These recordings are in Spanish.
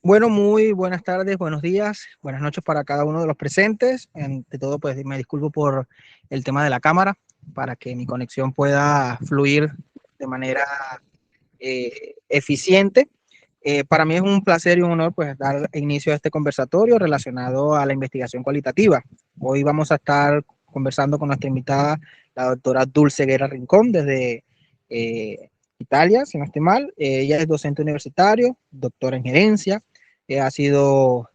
Bueno, muy buenas tardes, buenos días, buenas noches para cada uno de los presentes. Ante todo, pues me disculpo por el tema de la cámara, para que mi conexión pueda fluir de manera eficiente. Para mí es un placer y un honor pues dar inicio a este conversatorio relacionado a la investigación cualitativa. Hoy vamos a estar conversando con nuestra invitada, la doctora Dulce Guerra Rincón, desde Italia, si no estoy mal. Ella es docente universitario, doctora en gerencia, ha tenido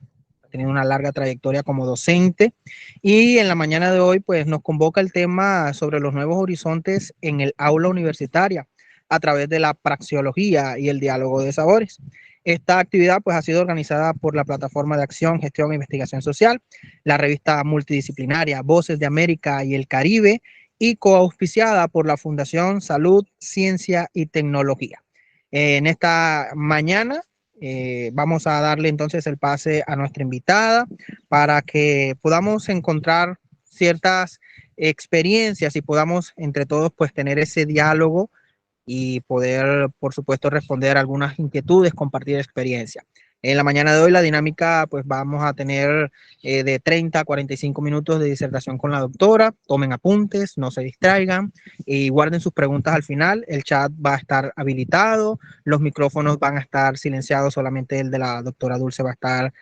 una larga trayectoria como docente, y en la mañana de hoy pues nos convoca el tema sobre los nuevos horizontes en el aula universitaria a través de la praxeología y el diálogo de sabores. Esta actividad pues ha sido organizada por la Plataforma de Acción, Gestión e Investigación Social, la revista multidisciplinaria Voces de América y el Caribe, y coauspiciada por la Fundación Salud, Ciencia y Tecnología. En esta mañana vamos a darle entonces el pase a nuestra invitada para que podamos encontrar ciertas experiencias y podamos entre todos pues tener ese diálogo y poder, por supuesto, responder algunas inquietudes, compartir experiencia. En la mañana de hoy la dinámica, pues vamos a tener de 30 a 45 minutos de disertación con la doctora. Tomen apuntes, no se distraigan y guarden sus preguntas al final. El chat va a estar habilitado, los micrófonos van a estar silenciados, solamente el de la doctora Dulce va a estar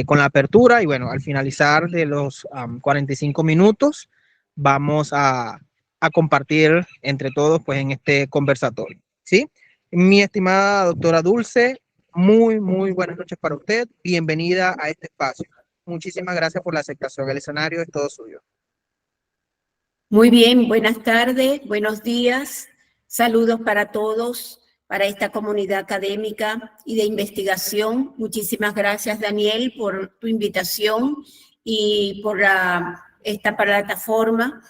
con la apertura. Y bueno, al finalizar de los 45 minutos, vamos a compartir entre todos pues en este conversatorio, ¿sí? Mi estimada doctora Dulce, muy buenas noches para usted. Bienvenida a este espacio. Muchísimas gracias por la aceptación. El escenario es todo suyo. Muy bien, buenas tardes, buenos días. Saludos para todos, para esta comunidad académica y de investigación. Muchísimas gracias, Daniel, por tu invitación y por esta plataforma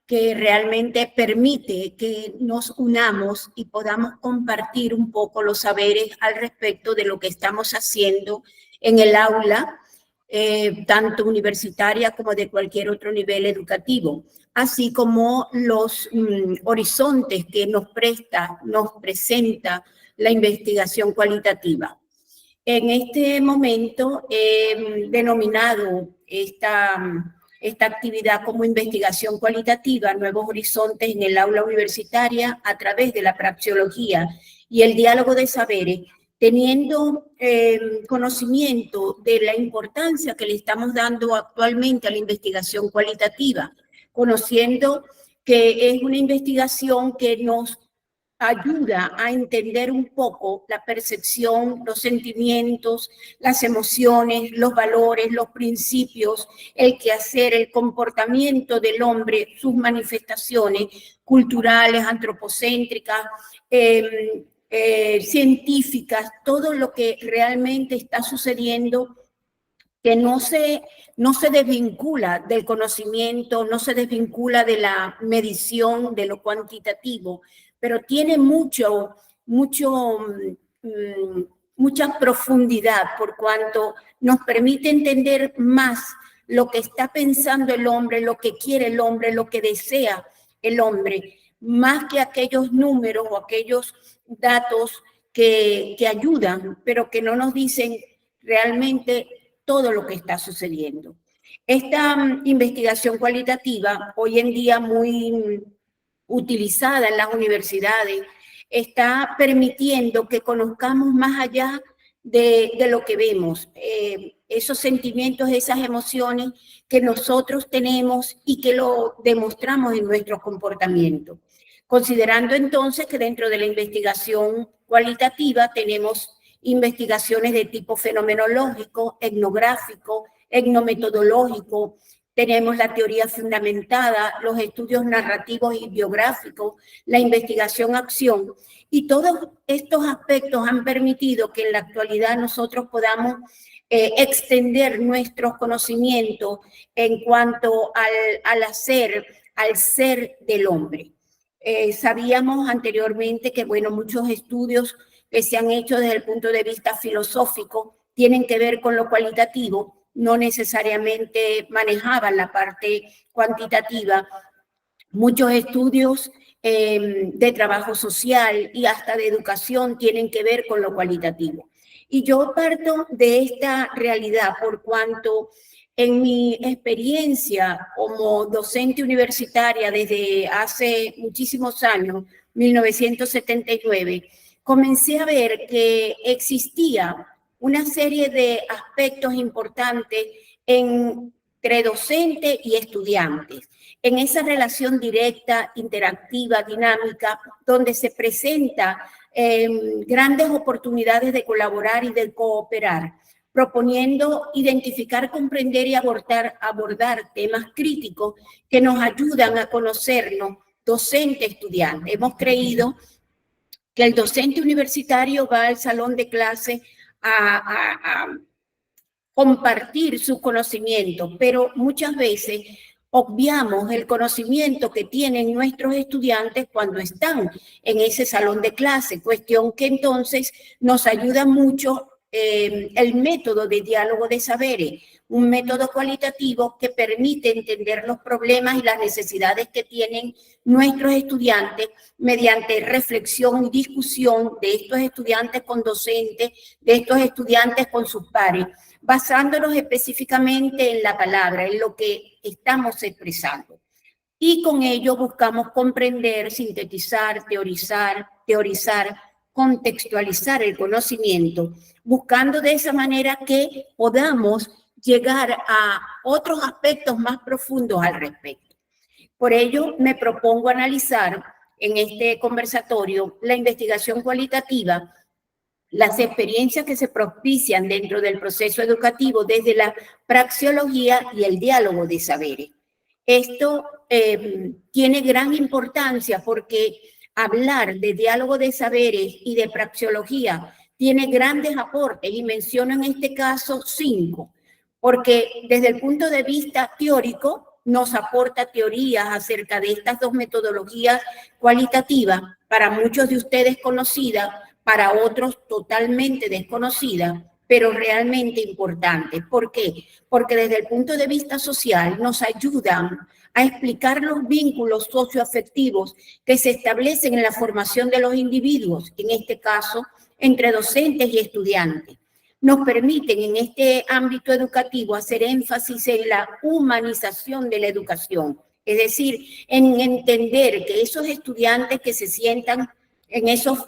que realmente permite que nos unamos y podamos compartir un poco los saberes al respecto de lo que estamos haciendo en el aula, tanto universitaria como de cualquier otro nivel educativo, así como los horizontes que nos presenta la investigación cualitativa. En este momento he denominado esta actividad como investigación cualitativa, nuevos horizontes en el aula universitaria a través de la praxeología y el diálogo de saberes, teniendo conocimiento de la importancia que le estamos dando actualmente a la investigación cualitativa, conociendo que es una investigación que nos ayuda a entender un poco la percepción, los sentimientos, las emociones, los valores, los principios, el quehacer, el comportamiento del hombre, sus manifestaciones culturales, antropocéntricas, científicas, todo lo que realmente está sucediendo, que no se desvincula del conocimiento, no se desvincula de la medición, de lo cuantitativo, pero tiene mucha profundidad por cuanto nos permite entender más lo que está pensando el hombre, lo que quiere el hombre, lo que desea el hombre, más que aquellos números o aquellos datos que ayudan, pero que no nos dicen realmente todo lo que está sucediendo. Esta investigación cualitativa, hoy en día muy utilizada en las universidades, está permitiendo que conozcamos más allá de lo que vemos, esos sentimientos, esas emociones que nosotros tenemos y que lo demostramos en nuestro comportamiento. Considerando entonces que dentro de la investigación cualitativa tenemos investigaciones de tipo fenomenológico, etnográfico, etnometodológico, tenemos la teoría fundamentada, los estudios narrativos y biográficos, la investigación-acción, y todos estos aspectos han permitido que en la actualidad nosotros podamos extender nuestros conocimientos en cuanto al hacer, al ser del hombre. Sabíamos anteriormente que, bueno, muchos estudios que se han hecho desde el punto de vista filosófico tienen que ver con lo cualitativo, no necesariamente manejaban la parte cuantitativa. Muchos estudios de trabajo social y hasta de educación tienen que ver con lo cualitativo. Y yo parto de esta realidad por cuanto en mi experiencia como docente universitaria desde hace muchísimos años, 1979, comencé a ver que existía una serie de aspectos importantes entre docente y estudiantes, en esa relación directa, interactiva, dinámica, donde se presenta grandes oportunidades de colaborar y de cooperar, proponiendo identificar, comprender y abordar temas críticos que nos ayudan a conocernos docente-estudiante. Hemos creído que el docente universitario va al salón de clase a compartir su conocimiento, pero muchas veces obviamos el conocimiento que tienen nuestros estudiantes cuando están en ese salón de clase, cuestión que entonces nos ayuda mucho el método de diálogo de saberes, un método cualitativo que permite entender los problemas y las necesidades que tienen nuestros estudiantes mediante reflexión y discusión de estos estudiantes con docentes, de estos estudiantes con sus pares, basándonos específicamente en la palabra, en lo que estamos expresando. Y con ello buscamos comprender, sintetizar, teorizar, contextualizar el conocimiento, buscando de esa manera que podamos llegar a otros aspectos más profundos al respecto. Por ello, me propongo analizar en este conversatorio la investigación cualitativa, las experiencias que se propician dentro del proceso educativo desde la praxeología y el diálogo de saberes. Esto tiene gran importancia porque hablar de diálogo de saberes y de praxeología tiene grandes aportes y menciono en este caso 5, porque desde el punto de vista teórico nos aporta teorías acerca de estas dos metodologías cualitativas, para muchos de ustedes conocidas, para otros totalmente desconocidas, pero realmente importantes. ¿Por qué? Porque desde el punto de vista social nos ayudan a explicar los vínculos socioafectivos que se establecen en la formación de los individuos, en este caso, entre docentes y estudiantes. Nos permiten en este ámbito educativo hacer énfasis en la humanización de la educación, es decir, en entender que esos estudiantes que se sientan en esos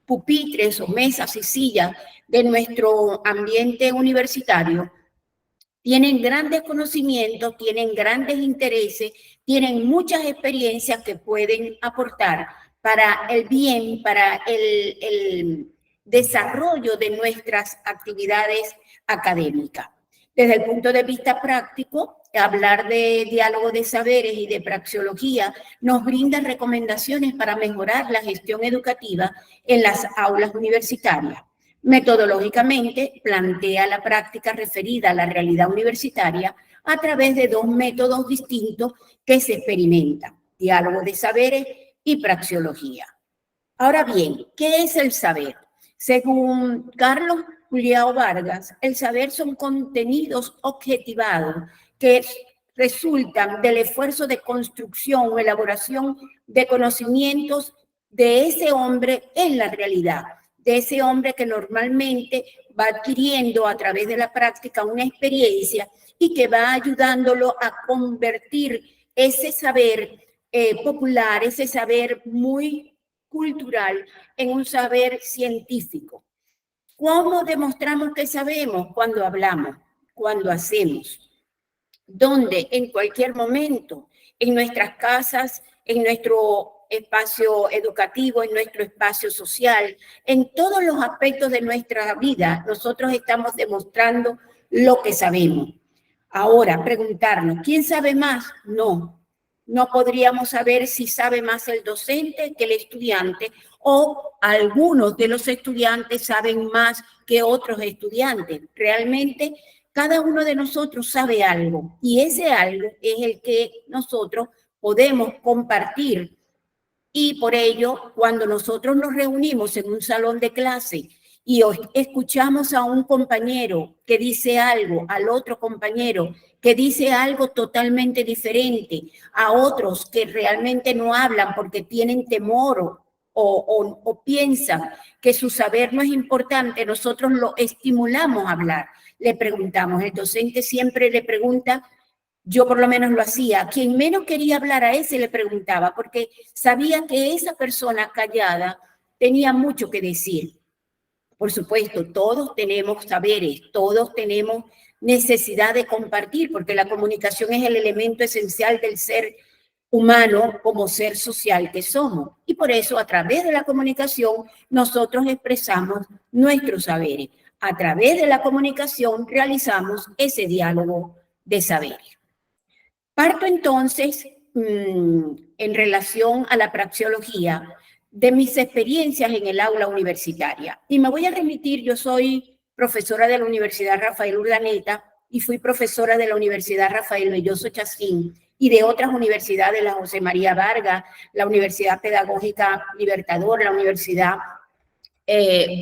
pupitres o mesas y sillas de nuestro ambiente universitario tienen grandes conocimientos, tienen grandes intereses, tienen muchas experiencias que pueden aportar para el bien, para el desarrollo de nuestras actividades académicas. Desde el punto de vista práctico, hablar de diálogo de saberes y de praxeología nos brinda recomendaciones para mejorar la gestión educativa en las aulas universitarias. Metodológicamente, plantea la práctica referida a la realidad universitaria a través de 2 métodos distintos que se experimentan: diálogo de saberes y praxeología. Ahora bien, ¿qué es el saber? Según Carlos Julião Vargas, el saber son contenidos objetivados que resultan del esfuerzo de construcción o elaboración de conocimientos de ese hombre en la realidad, de ese hombre que normalmente va adquiriendo a través de la práctica una experiencia y que va ayudándolo a convertir ese saber popular, ese saber muy cultural, en un saber científico. ¿Cómo demostramos que sabemos? Cuando hablamos, cuando hacemos. ¿Dónde? En cualquier momento, en nuestras casas, en nuestro espacio educativo, en nuestro espacio social, en todos los aspectos de nuestra vida, nosotros estamos demostrando lo que sabemos. Ahora, preguntarnos, ¿quién sabe más? No podríamos saber si sabe más el docente que el estudiante, o algunos de los estudiantes saben más que otros estudiantes. Realmente, cada uno de nosotros sabe algo, y ese algo es el que nosotros podemos compartir. Y por ello, cuando nosotros nos reunimos en un salón de clase y escuchamos a un compañero que dice algo, al otro compañero que dice algo totalmente diferente, a otros que realmente no hablan porque tienen temor o piensan que su saber no es importante, nosotros lo estimulamos a hablar. Le preguntamos, el docente siempre le pregunta, yo por lo menos lo hacía, quien menos quería hablar a ese le preguntaba, porque sabía que esa persona callada tenía mucho que decir. Por supuesto, todos tenemos saberes, todos tenemos necesidad de compartir, porque la comunicación es el elemento esencial del ser humano como ser social que somos. Y por eso, a través de la comunicación, nosotros expresamos nuestros saberes. A través de la comunicación realizamos ese diálogo de saberes. Parto entonces, en relación a la praxeología, de mis experiencias en el aula universitaria. Y me voy a remitir, yo soy profesora de la Universidad Rafael Urdaneta y fui profesora de la Universidad Rafael Belloso Chacín y de otras universidades, la José María Vargas, la Universidad Pedagógica Libertador, la universidad,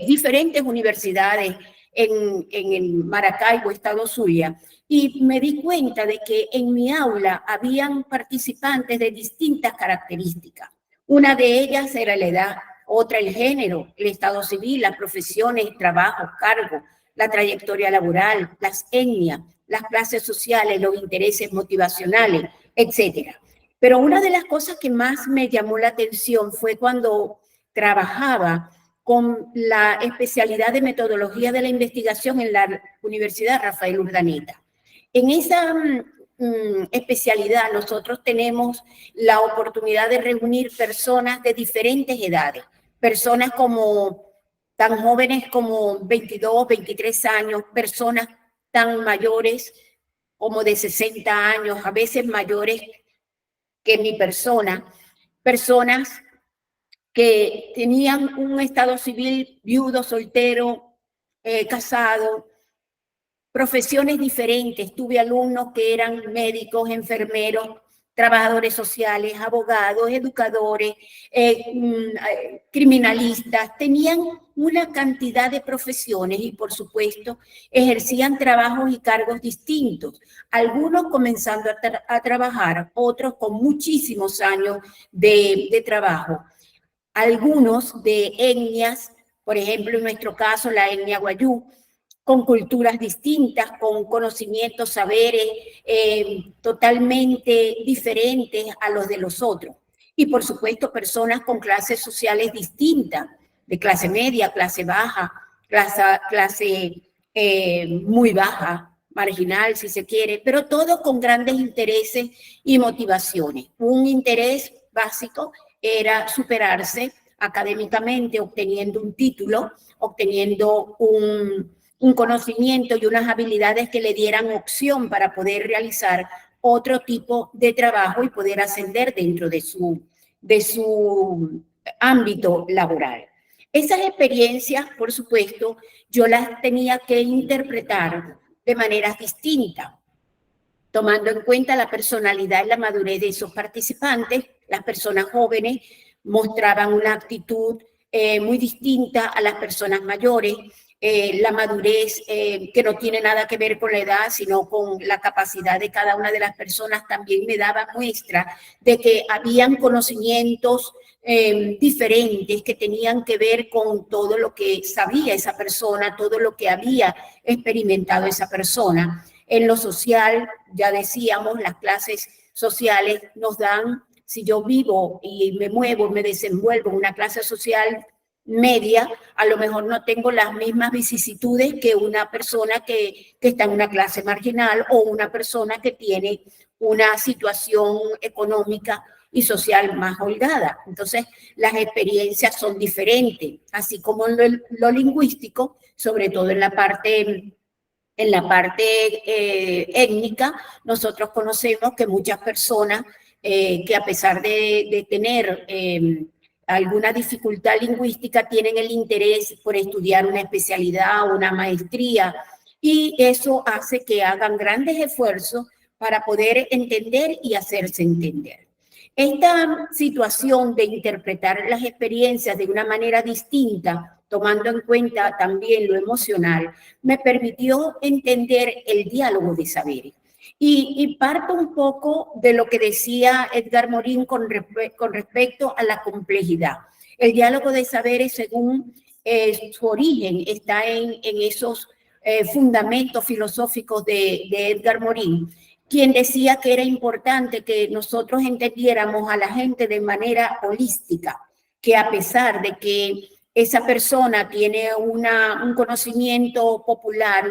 diferentes universidades en Maracaibo, Estado Zulia. Y me di cuenta de que en mi aula habían participantes de distintas características. Una de ellas era la edad, otra el género, el estado civil, las profesiones, trabajos, cargos, la trayectoria laboral, las etnias, las clases sociales, los intereses motivacionales, etc. Pero una de las cosas que más me llamó la atención fue cuando trabajaba con la especialidad de metodología de la investigación en la Universidad Rafael Urdaneta. En esa especialidad nosotros tenemos la oportunidad de reunir personas de diferentes edades, personas como tan jóvenes como 22, 23 años, personas tan mayores como de 60 años, a veces mayores que mi persona, personas que tenían un estado civil viudo, soltero, casado, profesiones diferentes. Tuve alumnos que eran médicos, enfermeros, trabajadores sociales, abogados, educadores, criminalistas. Tenían una cantidad de profesiones y, por supuesto, ejercían trabajos y cargos distintos. Algunos comenzando a trabajar, otros con muchísimos años de trabajo. Algunos de etnias, por ejemplo, en nuestro caso, la etnia guayú, con culturas distintas, con conocimientos, saberes totalmente diferentes a los de los otros. Y, por supuesto, personas con clases sociales distintas, de clase media, clase baja, clase muy baja, marginal, si se quiere, pero todos con grandes intereses y motivaciones. Un interés básico era superarse académicamente, obteniendo un título, obteniendo un conocimiento y unas habilidades que le dieran opción para poder realizar otro tipo de trabajo y poder ascender dentro de su ámbito laboral. Esas experiencias, por supuesto, yo las tenía que interpretar de maneras distintas, tomando en cuenta la personalidad y la madurez de esos participantes. Las personas jóvenes mostraban una actitud muy distinta a las personas mayores, la madurez que no tiene nada que ver con la edad, sino con la capacidad de cada una de las personas, también me daba muestra de que habían conocimientos diferentes que tenían que ver con todo lo que sabía esa persona, todo lo que había experimentado esa persona. En lo social, ya decíamos, las clases sociales nos dan, si yo vivo y me muevo, me desenvuelvo en una clase social media, a lo mejor no tengo las mismas vicisitudes que una persona que está en una clase marginal o una persona que tiene una situación económica y social más holgada. Entonces, las experiencias son diferentes, así como en lo lingüístico, sobre todo en la parte étnica. Nosotros conocemos que muchas personas que a pesar de tener alguna dificultad lingüística, tienen el interés por estudiar una especialidad o una maestría, y eso hace que hagan grandes esfuerzos para poder entender y hacerse entender. Esta situación de interpretar las experiencias de una manera distinta, tomando en cuenta también lo emocional, me permitió entender el diálogo de saberes. Y parto un poco de lo que decía Edgar Morin con respecto a la complejidad. El diálogo de saberes, según su origen, está en esos fundamentos filosóficos de Edgar Morin, quien decía que era importante que nosotros entendiéramos a la gente de manera holística, que a pesar de que esa persona tiene un conocimiento popular,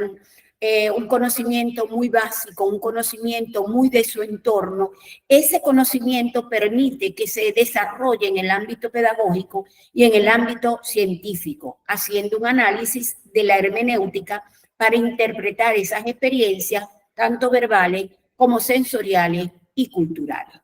un conocimiento muy básico, un conocimiento muy de su entorno, ese conocimiento permite que se desarrolle en el ámbito pedagógico y en el ámbito científico, haciendo un análisis de la hermenéutica para interpretar esas experiencias, tanto verbales como sensoriales y culturales.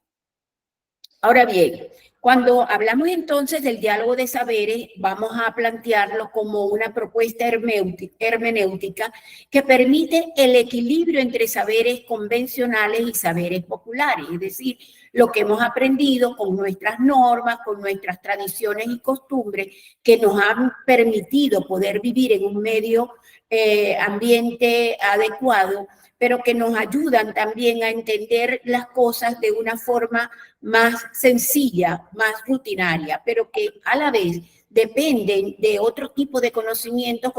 Ahora bien, cuando hablamos entonces del diálogo de saberes, vamos a plantearlo como una propuesta hermenéutica que permite el equilibrio entre saberes convencionales y saberes populares, es decir, lo que hemos aprendido con nuestras normas, con nuestras tradiciones y costumbres que nos han permitido poder vivir en un medio ambiente adecuado, pero que nos ayudan también a entender las cosas de una forma más sencilla, más rutinaria, pero que a la vez dependen de otro tipo de conocimientos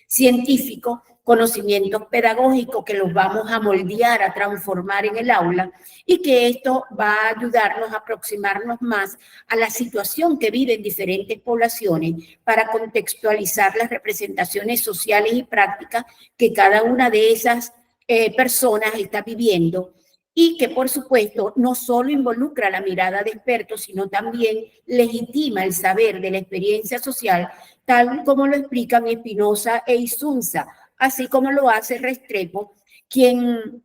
científicos, conocimientos pedagógicos que los vamos a moldear, a transformar en el aula, y que esto va a ayudarnos a aproximarnos más a la situación que viven diferentes poblaciones para contextualizar las representaciones sociales y prácticas que cada una de esas personas está viviendo, y que por supuesto no solo involucra la mirada de expertos, sino también legitima el saber de la experiencia social, tal como lo explican Spinoza e Isunza, así como lo hace Restrepo, quien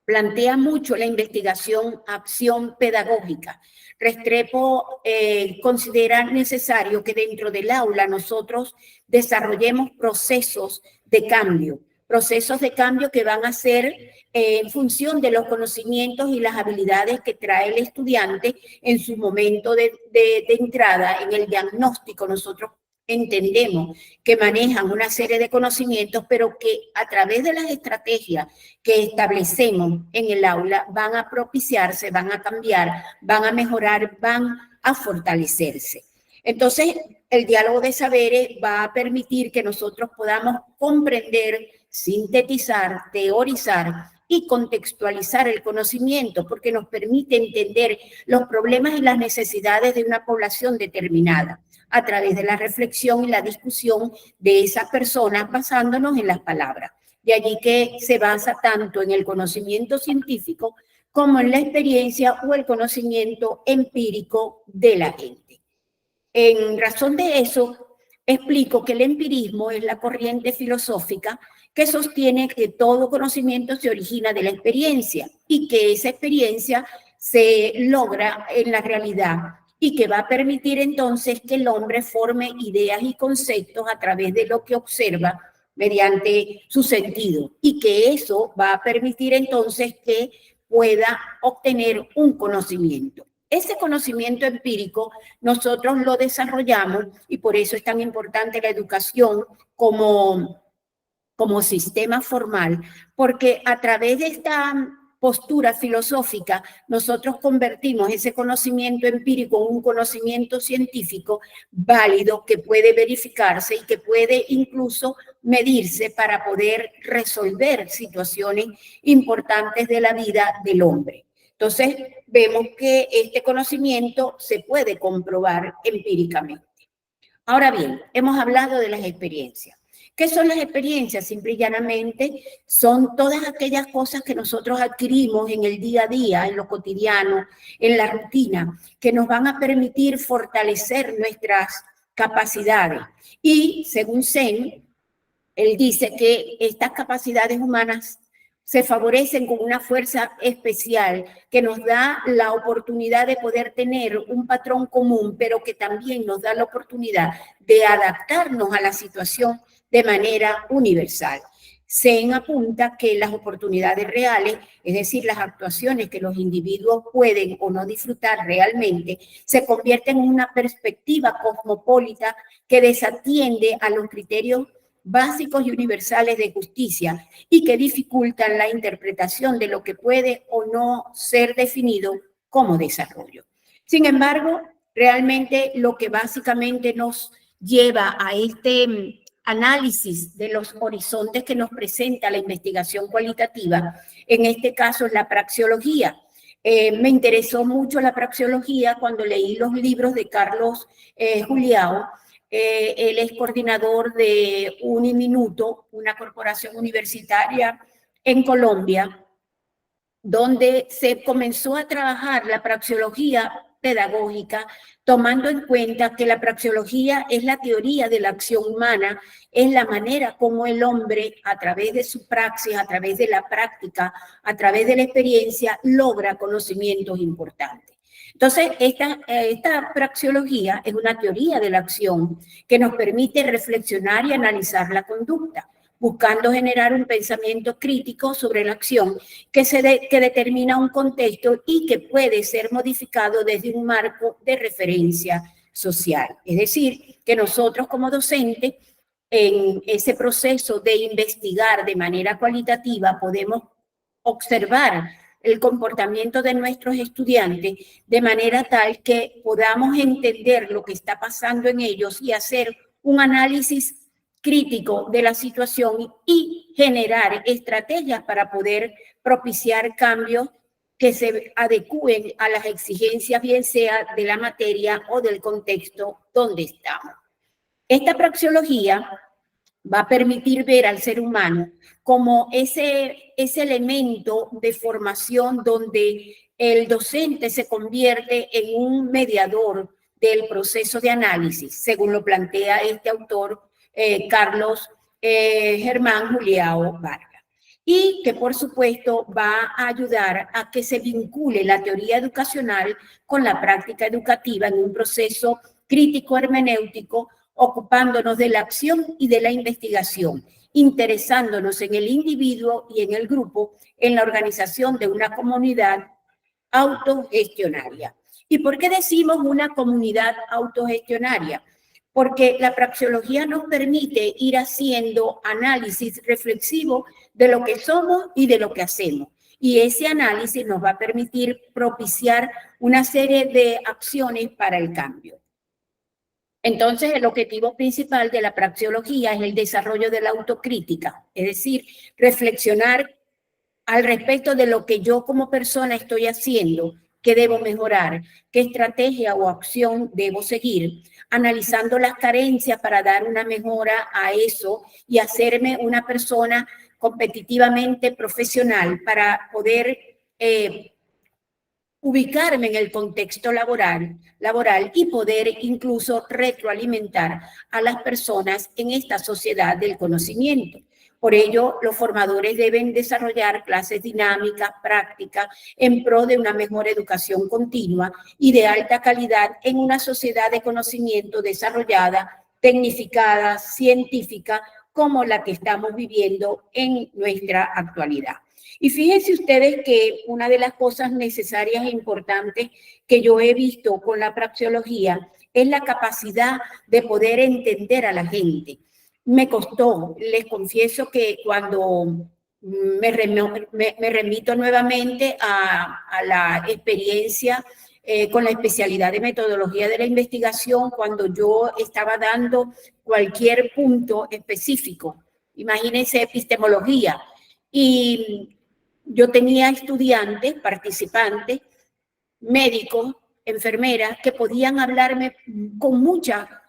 plantea mucho la investigación acción pedagógica. Restrepo considera necesario que dentro del aula nosotros desarrollemos procesos de cambio que van a ser en función de los conocimientos y las habilidades que trae el estudiante en su momento de entrada en el diagnóstico. Nosotros entendemos que manejan una serie de conocimientos, pero que a través de las estrategias que establecemos en el aula van a propiciarse, van a cambiar, van a mejorar, van a fortalecerse. Entonces, el diálogo de saberes va a permitir que nosotros podamos comprender, sintetizar, teorizar y contextualizar el conocimiento, porque nos permite entender los problemas y las necesidades de una población determinada a través de la reflexión y la discusión de esas personas basándonos en las palabras. De allí que se basa tanto en el conocimiento científico como en la experiencia o el conocimiento empírico de la gente. En razón de eso, explico que el empirismo es la corriente filosófica que sostiene que todo conocimiento se origina de la experiencia y que esa experiencia se logra en la realidad y que va a permitir entonces que el hombre forme ideas y conceptos a través de lo que observa mediante su sentido, y que eso va a permitir entonces que pueda obtener un conocimiento. Ese conocimiento empírico nosotros lo desarrollamos, y por eso es tan importante la educación como sistema formal, porque a través de esta postura filosófica nosotros convertimos ese conocimiento empírico en un conocimiento científico válido que puede verificarse y que puede incluso medirse para poder resolver situaciones importantes de la vida del hombre. Entonces, vemos que este conocimiento se puede comprobar empíricamente. Ahora bien, hemos hablado de las experiencias. ¿Qué son las experiencias? Simple y llanamente son todas aquellas cosas que nosotros adquirimos en el día a día, en lo cotidiano, en la rutina, que nos van a permitir fortalecer nuestras capacidades. Y según Zen, él dice que estas capacidades humanas se favorecen con una fuerza especial que nos da la oportunidad de poder tener un patrón común, pero que también nos da la oportunidad de adaptarnos a la situación de manera universal. Zen apunta que las oportunidades reales, es decir, las actuaciones que los individuos pueden o no disfrutar realmente, se convierten en una perspectiva cosmopolita que desatiende a los criterios básicos y universales de justicia y que dificultan la interpretación de lo que puede o no ser definido como desarrollo. Sin embargo, realmente lo que básicamente nos lleva a este análisis de los horizontes que nos presenta la investigación cualitativa, en este caso es la praxeología. Me interesó mucho la praxeología cuando leí los libros de Carlos Julião. Él es coordinador de Uniminuto, una corporación universitaria en Colombia, donde se comenzó a trabajar la praxeología pedagógica, tomando en cuenta que la praxeología es la teoría de la acción humana, es la manera como el hombre, a través de su praxis, a través de la práctica, a través de la experiencia, logra conocimientos importantes. Entonces, esta praxeología es una teoría de la acción que nos permite reflexionar y analizar la conducta, buscando generar un pensamiento crítico sobre la acción que determina un contexto y que puede ser modificado desde un marco de referencia social. Es decir, que nosotros como docentes, en ese proceso de investigar de manera cualitativa, podemos observar el comportamiento de nuestros estudiantes de manera tal que podamos entender lo que está pasando en ellos y hacer un análisis crítico de la situación y generar estrategias para poder propiciar cambios que se adecúen a las exigencias, bien sea de la materia o del contexto donde estamos. Esta praxeología va a permitir ver al ser humano como ese elemento de formación donde el docente se convierte en un mediador del proceso de análisis, según lo plantea este autor, Carlos Germán Julião Vargas, y que por supuesto va a ayudar a que se vincule la teoría educacional con la práctica educativa en un proceso crítico hermenéutico, ocupándonos de la acción y de la investigación, interesándonos en el individuo y en el grupo, en la organización de una comunidad autogestionaria. ¿Y por qué decimos una comunidad autogestionaria? Porque la praxeología nos permite ir haciendo análisis reflexivo de lo que somos y de lo que hacemos. Y ese análisis nos va a permitir propiciar una serie de acciones para el cambio. Entonces, el objetivo principal de la praxeología es el desarrollo de la autocrítica, es decir, reflexionar al respecto de lo que yo como persona estoy haciendo, qué debo mejorar, qué estrategia o acción debo seguir, analizando las carencias para dar una mejora a eso y hacerme una persona competitivamente profesional para poder ubicarme en el contexto laboral y poder incluso retroalimentar a las personas en esta sociedad del conocimiento. Por ello, los formadores deben desarrollar clases dinámicas, prácticas, en pro de una mejor educación continua y de alta calidad en una sociedad de conocimiento desarrollada, tecnificada, científica, como la que estamos viviendo en nuestra actualidad. Y fíjense ustedes que una de las cosas necesarias e importantes que yo he visto con la praxeología es la capacidad de poder entender a la gente. Me costó, les confieso que cuando me remito nuevamente a la experiencia con la especialidad de metodología de la investigación, cuando yo estaba dando cualquier punto específico, imagínense epistemología, y yo tenía estudiantes, participantes, médicos, enfermeras, que podían hablarme con mucha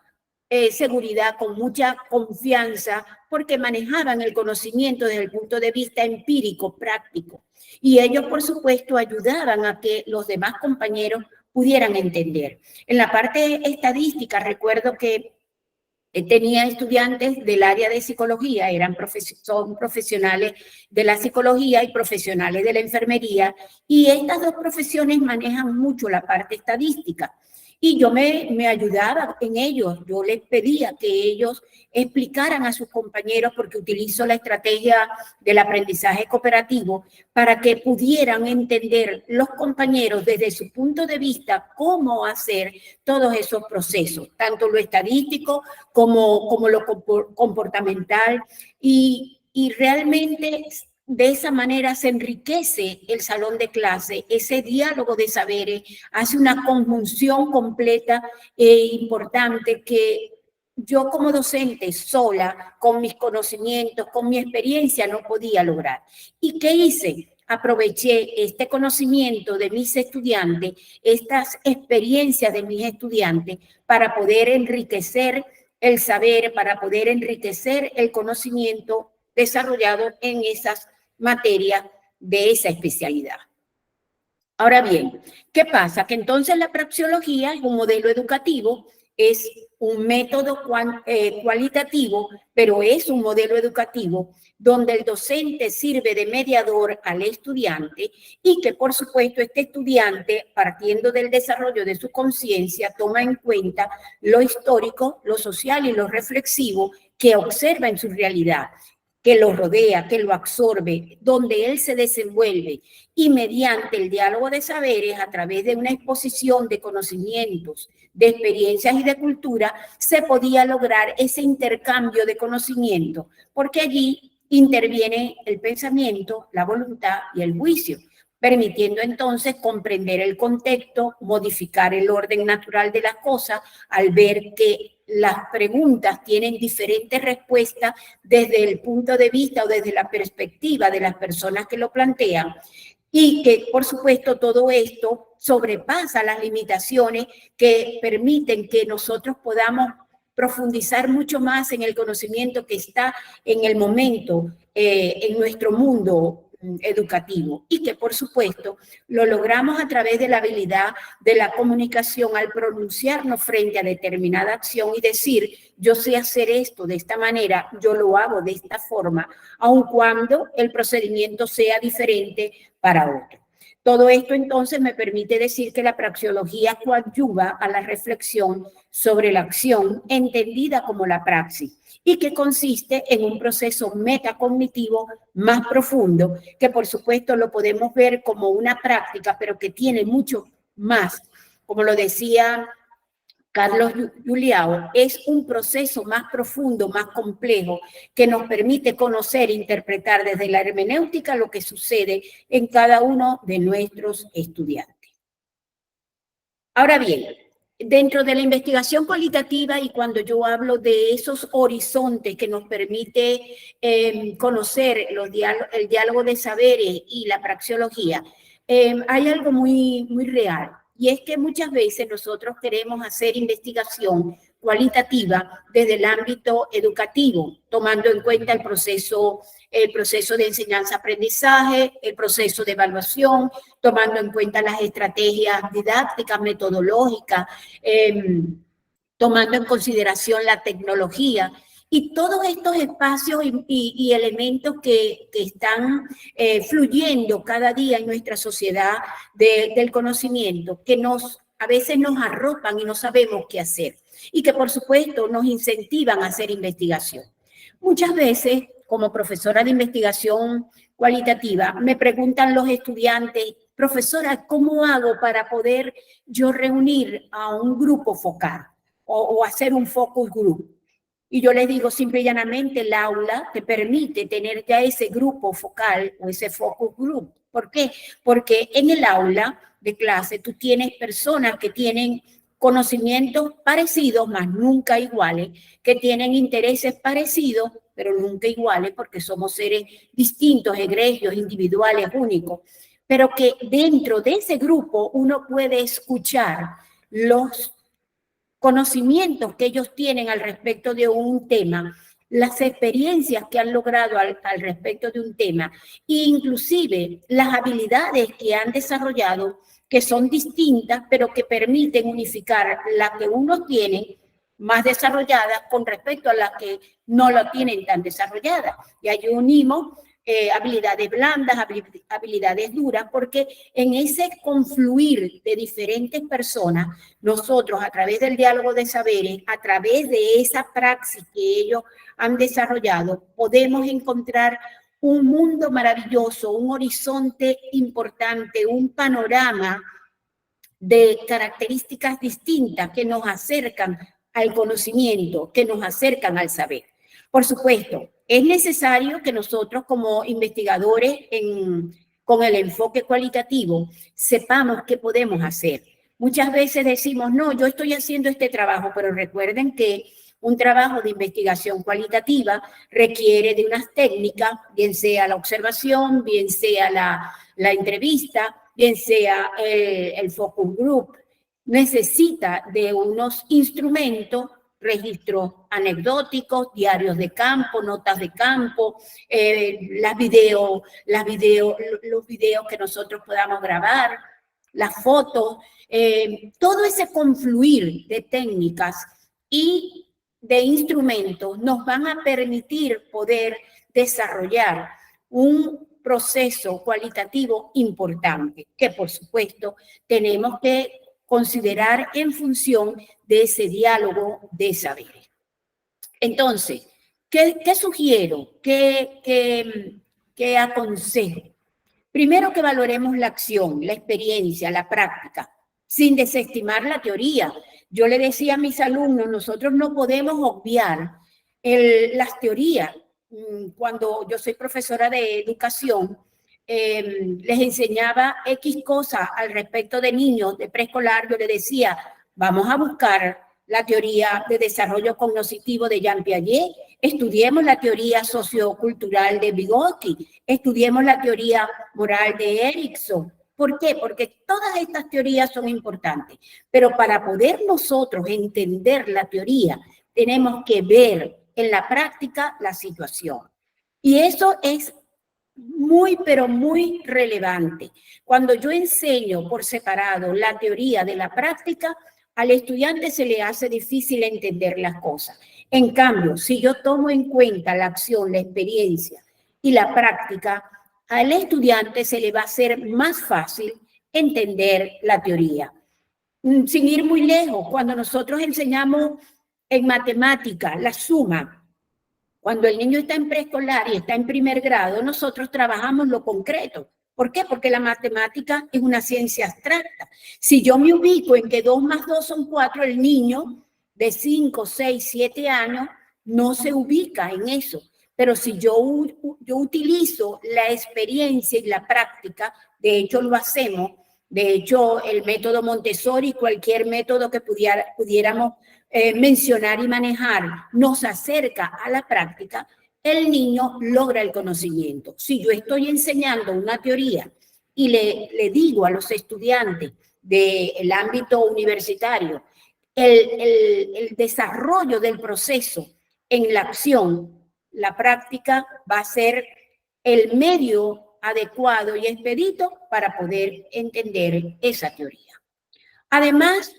seguridad, con mucha confianza, porque manejaban el conocimiento desde el punto de vista empírico, práctico. Y ellos, por supuesto, ayudaban a que los demás compañeros pudieran entender. En la parte estadística, recuerdo que tenía estudiantes del área de psicología, son profesionales de la psicología y profesionales de la enfermería, y estas dos profesiones manejan mucho la parte estadística. Y yo me ayudaba en ellos, yo les pedía que ellos explicaran a sus compañeros, porque utilizo la estrategia del aprendizaje cooperativo, para que pudieran entender los compañeros desde su punto de vista cómo hacer todos esos procesos, tanto lo estadístico como lo comportamental, y realmente de esa manera se enriquece el salón de clase, ese diálogo de saberes hace una conjunción completa e importante que yo como docente sola, con mis conocimientos, con mi experiencia, no podía lograr. ¿Y qué hice? Aproveché este conocimiento de mis estudiantes, estas experiencias de mis estudiantes, para poder enriquecer el saber, para poder enriquecer el conocimiento desarrollado en esas materias de esa especialidad. Ahora bien, ¿qué pasa? Que entonces la praxeología es un modelo educativo, es un método cualitativo, pero es un modelo educativo donde el docente sirve de mediador al estudiante y que, por supuesto, este estudiante, partiendo del desarrollo de su conciencia, toma en cuenta lo histórico, lo social y lo reflexivo que observa en su realidad, que lo rodea, que lo absorbe, donde él se desenvuelve y mediante el diálogo de saberes, a través de una exposición de conocimientos, de experiencias y de cultura, se podía lograr ese intercambio de conocimiento, porque allí interviene el pensamiento, la voluntad y el juicio, permitiendo entonces comprender el contexto, modificar el orden natural de las cosas al ver que las preguntas tienen diferentes respuestas desde el punto de vista o desde la perspectiva de las personas que lo plantean y que, por supuesto, todo esto sobrepasa las limitaciones que permiten que nosotros podamos profundizar mucho más en el conocimiento que está en el momento en nuestro mundo educativo y que, por supuesto, lo logramos a través de la habilidad de la comunicación al pronunciarnos frente a determinada acción y decir, yo sé hacer esto de esta manera, yo lo hago de esta forma, aun cuando el procedimiento sea diferente para otro. Todo esto entonces me permite decir que la praxeología coadyuva a la reflexión sobre la acción entendida como la praxis y que consiste en un proceso metacognitivo más profundo que por supuesto lo podemos ver como una práctica, pero que tiene mucho más, como lo decía Carlos Julião, es un proceso más profundo, más complejo, que nos permite conocer e interpretar desde la hermenéutica lo que sucede en cada uno de nuestros estudiantes. Ahora bien, dentro de la investigación cualitativa y cuando yo hablo de esos horizontes que nos permite conocer el diálogo de saberes y la praxeología, hay algo muy real. Y es que muchas veces nosotros queremos hacer investigación cualitativa desde el ámbito educativo, tomando en cuenta el proceso de enseñanza-aprendizaje, el proceso de evaluación, tomando en cuenta las estrategias didácticas, metodológicas, tomando en consideración la tecnología. Y todos estos espacios y elementos que están fluyendo cada día en nuestra sociedad del conocimiento, que a veces nos arropan y no sabemos qué hacer. Y que, por supuesto, nos incentivan a hacer investigación. Muchas veces, como profesora de investigación cualitativa, me preguntan los estudiantes, profesora, ¿cómo hago para poder yo reunir a un grupo focal o hacer un focus group? Y yo les digo, simple y llanamente, el aula te permite tener ya ese grupo focal o ese focus group. ¿Por qué? Porque en el aula de clase tú tienes personas que tienen conocimientos parecidos, más nunca iguales, que tienen intereses parecidos, pero nunca iguales, porque somos seres distintos, egregios, individuales, únicos. Pero que dentro de ese grupo uno puede escuchar los conocimientos que ellos tienen al respecto de un tema, las experiencias que han logrado al respecto de un tema, e inclusive las habilidades que han desarrollado, que son distintas, pero que permiten unificar las que uno tiene más desarrolladas con respecto a las que no lo tienen tan desarrolladas. Y ahí unimos habilidades blandas, habilidades duras, porque en ese confluir de diferentes personas, nosotros a través del diálogo de saberes, a través de esa praxis que ellos han desarrollado, podemos encontrar un mundo maravilloso, un horizonte importante, un panorama de características distintas que nos acercan al conocimiento, que nos acercan al saber. Por supuesto, es necesario que nosotros como investigadores con el enfoque cualitativo sepamos qué podemos hacer. Muchas veces decimos, no, yo estoy haciendo este trabajo, pero recuerden que un trabajo de investigación cualitativa requiere de unas técnicas, bien sea la observación, bien sea la entrevista, bien sea el focus group. Necesita de unos instrumentos, registros anecdóticos, diarios de campo, notas de campo, los videos que nosotros podamos grabar, las fotos, todo ese confluir de técnicas y de instrumentos nos van a permitir poder desarrollar un proceso cualitativo importante que, por supuesto, tenemos que considerar en función de ese diálogo de saberes. Entonces, ¿qué sugiero? ¿Qué aconsejo? Primero, que valoremos la acción, la experiencia, la práctica, sin desestimar la teoría. Yo le decía a mis alumnos, nosotros no podemos obviar las teorías. Cuando yo soy profesora de educación, les enseñaba X cosas al respecto de niños de preescolar. Yo les decía, vamos a buscar la teoría de desarrollo cognitivo de Jean Piaget, estudiemos la teoría sociocultural de Vygotsky, estudiemos la teoría moral de Erickson. ¿Por qué? Porque todas estas teorías son importantes, pero para poder nosotros entender la teoría, tenemos que ver en la práctica la situación. Y eso es muy, pero muy relevante. Cuando yo enseño por separado la teoría de la práctica, al estudiante se le hace difícil entender las cosas. En cambio, si yo tomo en cuenta la acción, la experiencia y la práctica, al estudiante se le va a hacer más fácil entender la teoría. Sin ir muy lejos, cuando nosotros enseñamos en matemática la suma, cuando el niño está en preescolar y está en primer grado, nosotros trabajamos lo concreto. ¿Por qué? Porque la matemática es una ciencia abstracta. Si yo me ubico en que 2 más 2 son 4, el niño de 5, 6, 7 años no se ubica en eso. Pero si yo utilizo la experiencia y la práctica, de hecho lo hacemos, de hecho el método Montessori, cualquier método que pudiéramos mencionar y manejar, nos acerca a la práctica, el niño logra el conocimiento. Si yo estoy enseñando una teoría y le digo a los estudiantes del ámbito universitario el desarrollo del proceso en la acción, la práctica va a ser el medio adecuado y expedito para poder entender esa teoría. Además,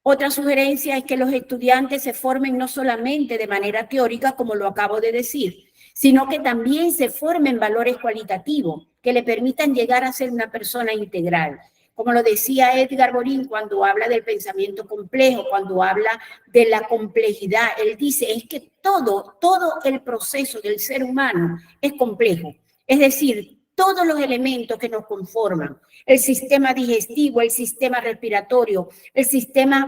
otra sugerencia es que los estudiantes se formen no solamente de manera teórica, como lo acabo de decir, sino que también se formen valores cualitativos que le permitan llegar a ser una persona integral. Como lo decía Edgar Morin cuando habla del pensamiento complejo, cuando habla de la complejidad, él dice, es que todo el proceso del ser humano es complejo. Es decir, todos los elementos que nos conforman, el sistema digestivo, el sistema respiratorio, el sistema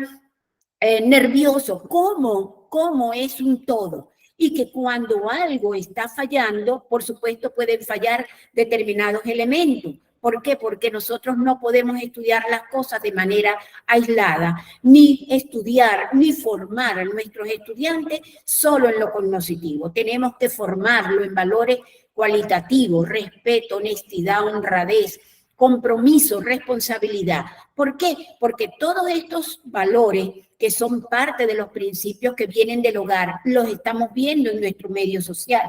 nervioso, cómo es un todo. Y que cuando algo está fallando, por supuesto pueden fallar determinados elementos. ¿Por qué? Porque nosotros no podemos estudiar las cosas de manera aislada, ni estudiar, ni formar a nuestros estudiantes solo en lo cognitivo. Tenemos que formarlo en valores cualitativos, respeto, honestidad, honradez, compromiso, responsabilidad. ¿Por qué? Porque todos estos valores que son parte de los principios que vienen del hogar, los estamos viendo en nuestro medio social.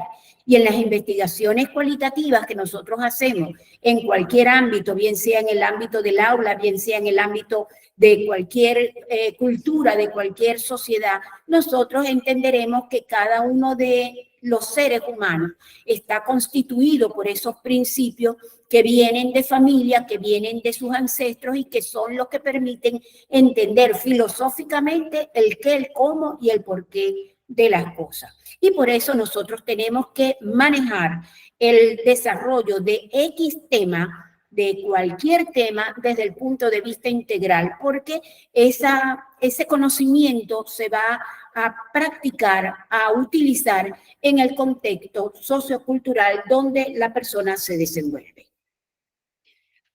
Y en las investigaciones cualitativas que nosotros hacemos en cualquier ámbito, bien sea en el ámbito del aula, bien sea en el ámbito de cualquier cultura, de cualquier sociedad, nosotros entenderemos que cada uno de los seres humanos está constituido por esos principios que vienen de familia, que vienen de sus ancestros y que son los que permiten entender filosóficamente el qué, el cómo y el porqué de las cosas. Y por eso nosotros tenemos que manejar el desarrollo de X tema de cualquier tema desde el punto de vista integral, porque ese conocimiento se va a practicar, a utilizar en el contexto sociocultural donde la persona se desenvuelve.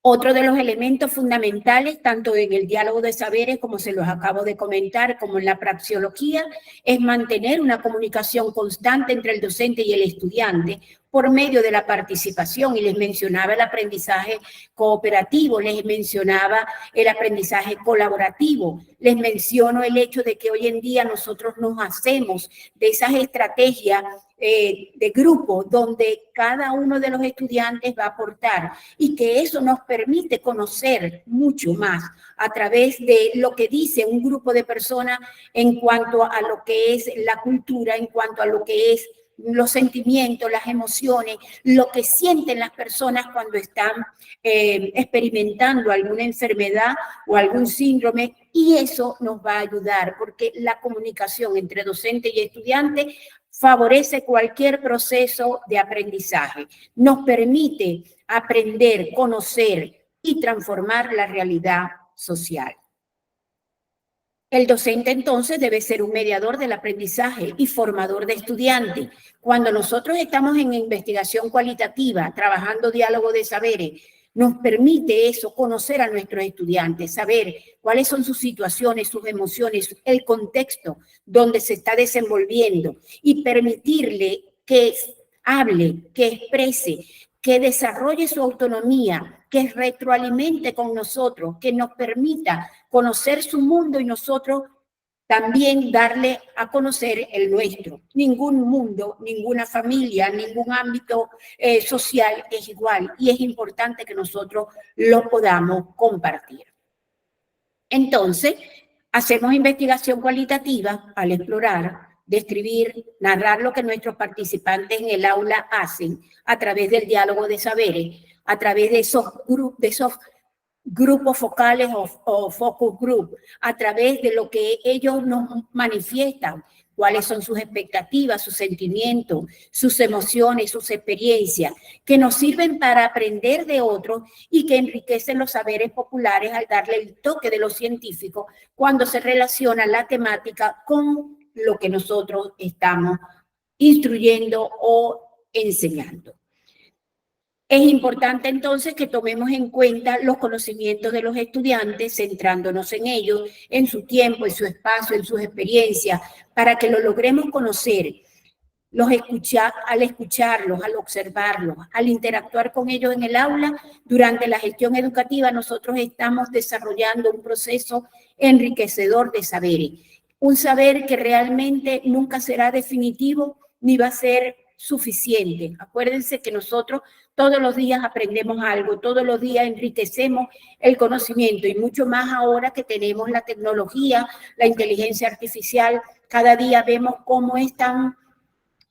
Otro de los elementos fundamentales, tanto en el diálogo de saberes, como se los acabo de comentar, como en la praxeología, es mantener una comunicación constante entre el docente y el estudiante por medio de la participación. Y les mencionaba el aprendizaje cooperativo, les mencionaba el aprendizaje colaborativo, les menciono el hecho de que hoy en día nosotros nos hacemos de esas estrategias de grupo donde cada uno de los estudiantes va a aportar y que eso nos permite conocer mucho más a través de lo que dice un grupo de personas en cuanto a lo que es la cultura, en cuanto a lo que es los sentimientos, las emociones, lo que sienten las personas cuando están experimentando alguna enfermedad o algún síndrome, y eso nos va a ayudar porque la comunicación entre docente y estudiante favorece cualquier proceso de aprendizaje, nos permite aprender, conocer y transformar la realidad social. El docente entonces debe ser un mediador del aprendizaje y formador de estudiantes. Cuando nosotros estamos en investigación cualitativa, trabajando diálogo de saberes, nos permite eso, conocer a nuestros estudiantes, saber cuáles son sus situaciones, sus emociones, el contexto donde se está desenvolviendo y permitirle que hable, que exprese, que desarrolle su autonomía, que retroalimente con nosotros, que nos permita conocer su mundo y nosotros también darle a conocer el nuestro. Ningún mundo, ninguna familia, ningún ámbito social es igual y es importante que nosotros lo podamos compartir. Entonces, hacemos investigación cualitativa al explorar, describir, narrar lo que nuestros participantes en el aula hacen a través del diálogo de saberes, a través de esos grupos focales o focus group, a través de lo que ellos nos manifiestan, cuáles son sus expectativas, sus sentimientos, sus emociones, sus experiencias, que nos sirven para aprender de otros y que enriquecen los saberes populares al darle el toque de lo científico cuando se relaciona la temática con lo que nosotros estamos instruyendo o enseñando. Es importante entonces que tomemos en cuenta los conocimientos de los estudiantes, centrándonos en ellos, en su tiempo, en su espacio, en sus experiencias, para que lo logremos conocer, al escucharlos, al observarlos, al interactuar con ellos en el aula. Durante la gestión educativa nosotros estamos desarrollando un proceso enriquecedor de saberes, un saber que realmente nunca será definitivo ni va a ser suficiente. Acuérdense que nosotros todos los días aprendemos algo, todos los días enriquecemos el conocimiento y mucho más ahora que tenemos la tecnología, la inteligencia artificial. Cada día vemos cómo es tan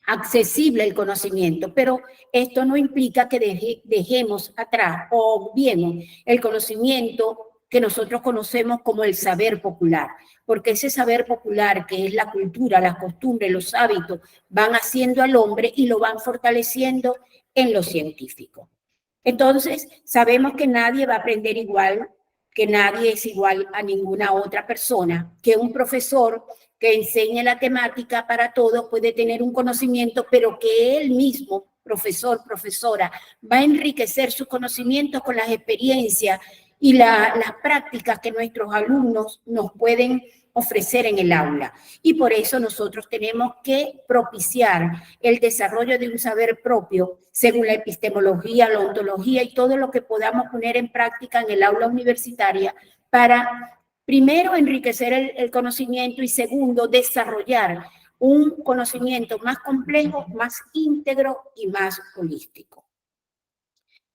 accesible el conocimiento, pero esto no implica que dejemos atrás o obviemos el conocimiento que nosotros conocemos como el saber popular, porque ese saber popular, que es la cultura, las costumbres, los hábitos, van haciendo al hombre y lo van fortaleciendo en lo científico. Entonces, sabemos que nadie va a aprender igual, que nadie es igual a ninguna otra persona, que un profesor que enseñe la temática para todos puede tener un conocimiento, pero que él mismo, profesor, profesora, va a enriquecer sus conocimientos con las experiencias y las prácticas que nuestros alumnos nos pueden ofrecer en el aula. Y por eso nosotros tenemos que propiciar el desarrollo de un saber propio según la epistemología, la ontología y todo lo que podamos poner en práctica en el aula universitaria para, primero, enriquecer el conocimiento y segundo, desarrollar un conocimiento más complejo, más íntegro y más holístico.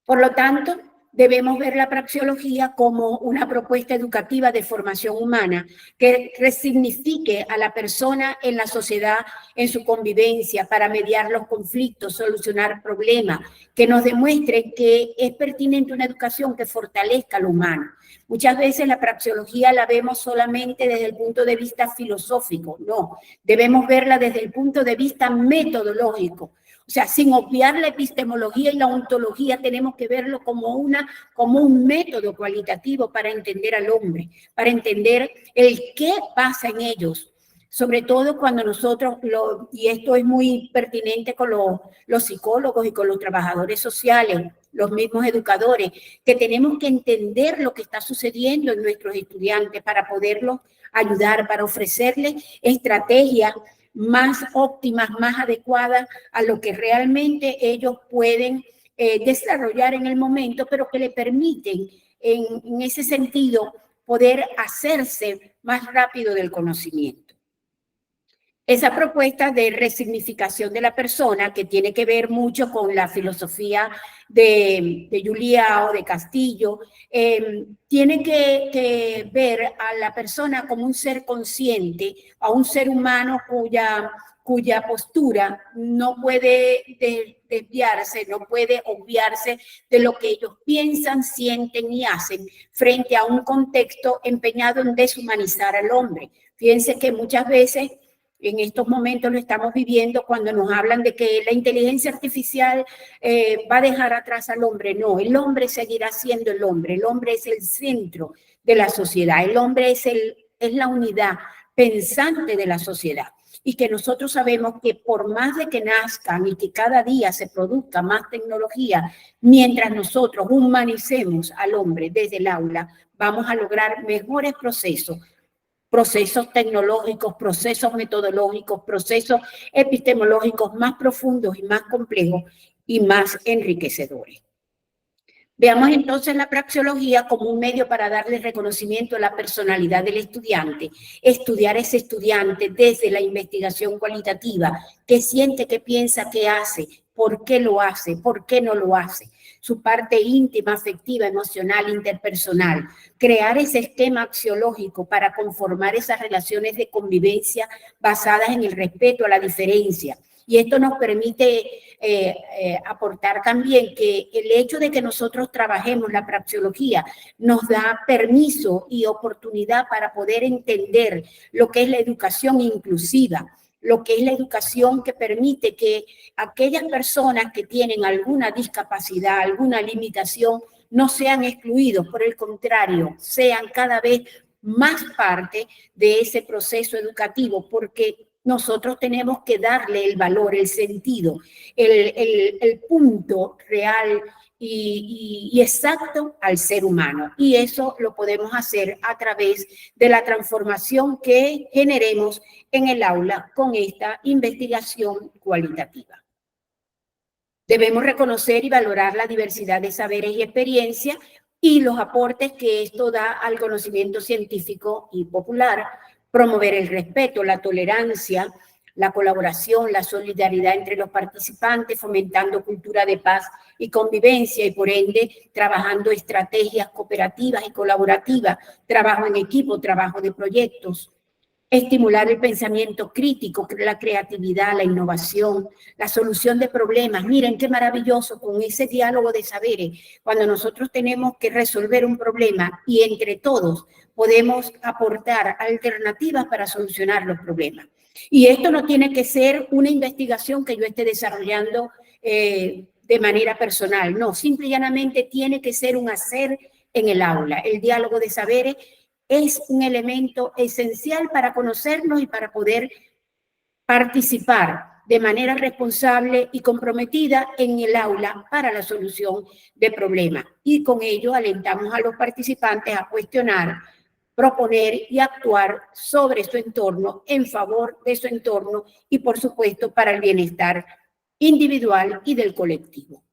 Por lo tanto, debemos ver la praxeología como una propuesta educativa de formación humana que resignifique a la persona en la sociedad, en su convivencia, para mediar los conflictos, solucionar problemas, que nos demuestre que es pertinente una educación que fortalezca lo humano. Muchas veces la praxeología la vemos solamente desde el punto de vista filosófico, no, debemos verla desde el punto de vista metodológico. O sea, sin obviar la epistemología y la ontología, tenemos que verlo como un método cualitativo para entender al hombre, para entender el qué pasa en ellos. Sobre todo cuando nosotros, y esto es muy pertinente con los psicólogos y con los trabajadores sociales, los mismos educadores, que tenemos que entender lo que está sucediendo en nuestros estudiantes para poderlos ayudar, para ofrecerles estrategias más óptimas, más adecuadas a lo que realmente ellos pueden desarrollar en el momento, pero que le permiten en ese sentido poder hacerse más rápido del conocimiento. Esa propuesta de resignificación de la persona, que tiene que ver mucho con la filosofía de Julião, de Castillo, tiene que ver a la persona como un ser consciente, a un ser humano cuya postura no puede desviarse, no puede obviarse de lo que ellos piensan, sienten y hacen frente a un contexto empeñado en deshumanizar al hombre. Fíjense que muchas veces en estos momentos lo estamos viviendo cuando nos hablan de que la inteligencia artificial va a dejar atrás al hombre. No, el hombre seguirá siendo el hombre es el centro de la sociedad, el hombre es la unidad pensante de la sociedad. Y que nosotros sabemos que por más de que nazcan y que cada día se produzca más tecnología, mientras nosotros humanicemos al hombre desde el aula, vamos a lograr mejores procesos tecnológicos, procesos metodológicos, procesos epistemológicos más profundos y más complejos y más enriquecedores. Veamos entonces la praxeología como un medio para darle reconocimiento a la personalidad del estudiante, estudiar a ese estudiante desde la investigación cualitativa, qué siente, qué piensa, qué hace, por qué lo hace, por qué no lo hace, su parte íntima, afectiva, emocional, interpersonal, crear ese esquema axiológico para conformar esas relaciones de convivencia basadas en el respeto a la diferencia. Y esto nos permite aportar también que el hecho de que nosotros trabajemos la praxeología nos da permiso y oportunidad para poder entender lo que es la educación inclusiva, lo que es la educación que permite que aquellas personas que tienen alguna discapacidad, alguna limitación, no sean excluidos, por el contrario, sean cada vez más parte de ese proceso educativo, porque nosotros tenemos que darle el valor, el sentido, el punto real y exacto al ser humano. Y eso lo podemos hacer a través de la transformación que generemos en el aula con esta investigación cualitativa. Debemos reconocer y valorar la diversidad de saberes y experiencias y los aportes que esto da al conocimiento científico y popular, promover el respeto, la tolerancia, la colaboración, la solidaridad entre los participantes, fomentando cultura de paz y convivencia y por ende trabajando estrategias cooperativas y colaborativas, trabajo en equipo, trabajo de proyectos. Estimular el pensamiento crítico, la creatividad, la innovación, la solución de problemas. Miren qué maravilloso con ese diálogo de saberes, cuando nosotros tenemos que resolver un problema y entre todos podemos aportar alternativas para solucionar los problemas. Y esto no tiene que ser una investigación que yo esté desarrollando de manera personal, no, simple y llanamente tiene que ser un hacer en el aula. El diálogo de saberes es un elemento esencial para conocernos y para poder participar de manera responsable y comprometida en el aula para la solución de problemas. Y con ello alentamos a los participantes a cuestionar, proponer y actuar sobre su entorno, en favor de su entorno y, por supuesto, para el bienestar individual y del colectivo.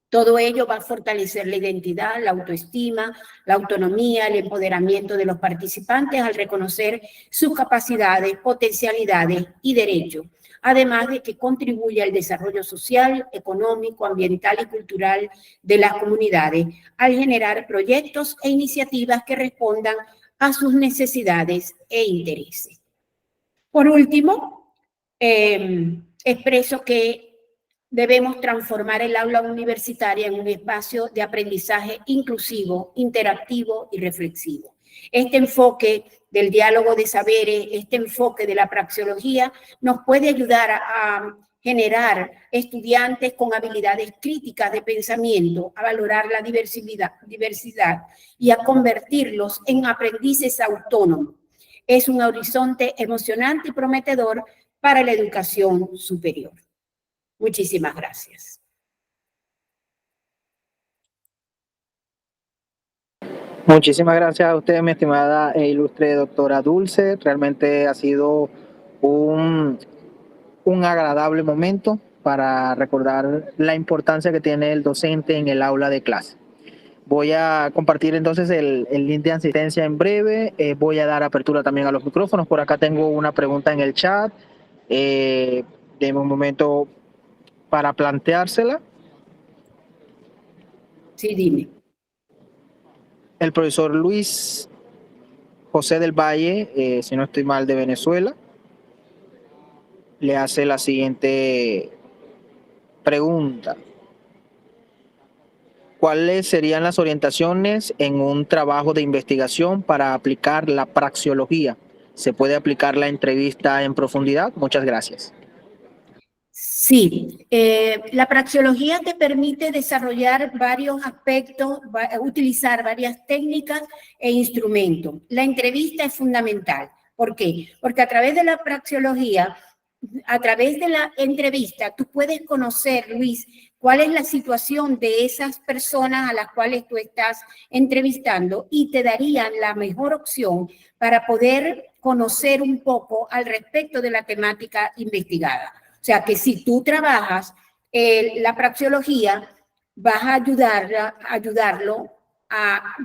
Todo ello va a fortalecer la identidad, la autoestima, la autonomía, el empoderamiento de los participantes al reconocer sus capacidades, potencialidades y derechos, además de que contribuye al desarrollo social, económico, ambiental y cultural de las comunidades, al generar proyectos e iniciativas que respondan a sus necesidades e intereses. Por último, expreso que debemos transformar el aula universitaria en un espacio de aprendizaje inclusivo, interactivo y reflexivo. Este enfoque del diálogo de saberes, este enfoque de la praxeología nos puede ayudar a generar estudiantes con habilidades críticas de pensamiento, a valorar la diversidad y a convertirlos en aprendices autónomos. Es un horizonte emocionante y prometedor para la educación superior. Muchísimas gracias. Muchísimas gracias a usted, mi estimada e ilustre doctora Dulce. Realmente ha sido un agradable momento para recordar la importancia que tiene el docente en el aula de clase. Voy a compartir entonces el link de asistencia en breve. Voy a dar apertura también a los micrófonos. Por acá tengo una pregunta en el chat. Deme un momento para planteársela. Sí, dime. El profesor Luis José del Valle, si no estoy mal, de Venezuela, le hace la siguiente pregunta. ¿Cuáles serían las orientaciones en un trabajo de investigación para aplicar la praxeología? ¿Se puede aplicar la entrevista en profundidad? Muchas gracias. Sí, la praxeología te permite desarrollar varios aspectos, utilizar varias técnicas e instrumentos. La entrevista es fundamental. ¿Por qué? Porque a través de la praxeología, a través de la entrevista, tú puedes conocer, Luis, cuál es la situación de esas personas a las cuales tú estás entrevistando y te darían la mejor opción para poder conocer un poco al respecto de la temática investigada. O sea que si tú trabajas la praxeología, vas a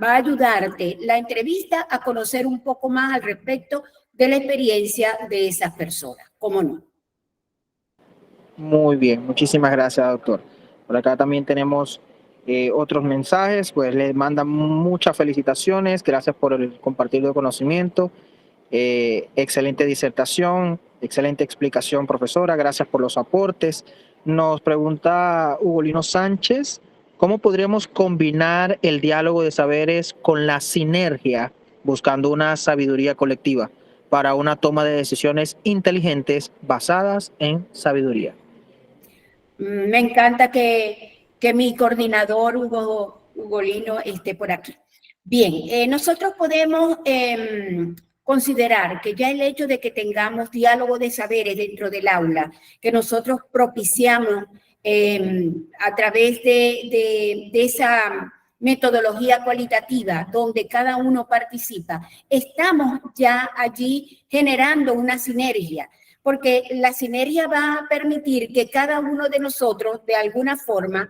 va a ayudarte la entrevista a conocer un poco más al respecto de la experiencia de esas personas. ¿Cómo no? Muy bien, muchísimas gracias, doctor. Por acá también tenemos otros mensajes, pues les mandan muchas felicitaciones, gracias por el compartir de conocimiento, excelente disertación, excelente explicación, profesora, gracias por los aportes. Nos pregunta Ugolino Sánchez, ¿cómo podríamos combinar el diálogo de saberes con la sinergia, buscando una sabiduría colectiva para una toma de decisiones inteligentes basadas en sabiduría? Me encanta que mi coordinador Ugolino esté por aquí. Bien, nosotros podemos considerar que ya el hecho de que tengamos diálogo de saberes dentro del aula, que nosotros propiciamos a través de esa metodología cualitativa donde cada uno participa, estamos ya allí generando una sinergia, porque la sinergia va a permitir que cada uno de nosotros, de alguna forma,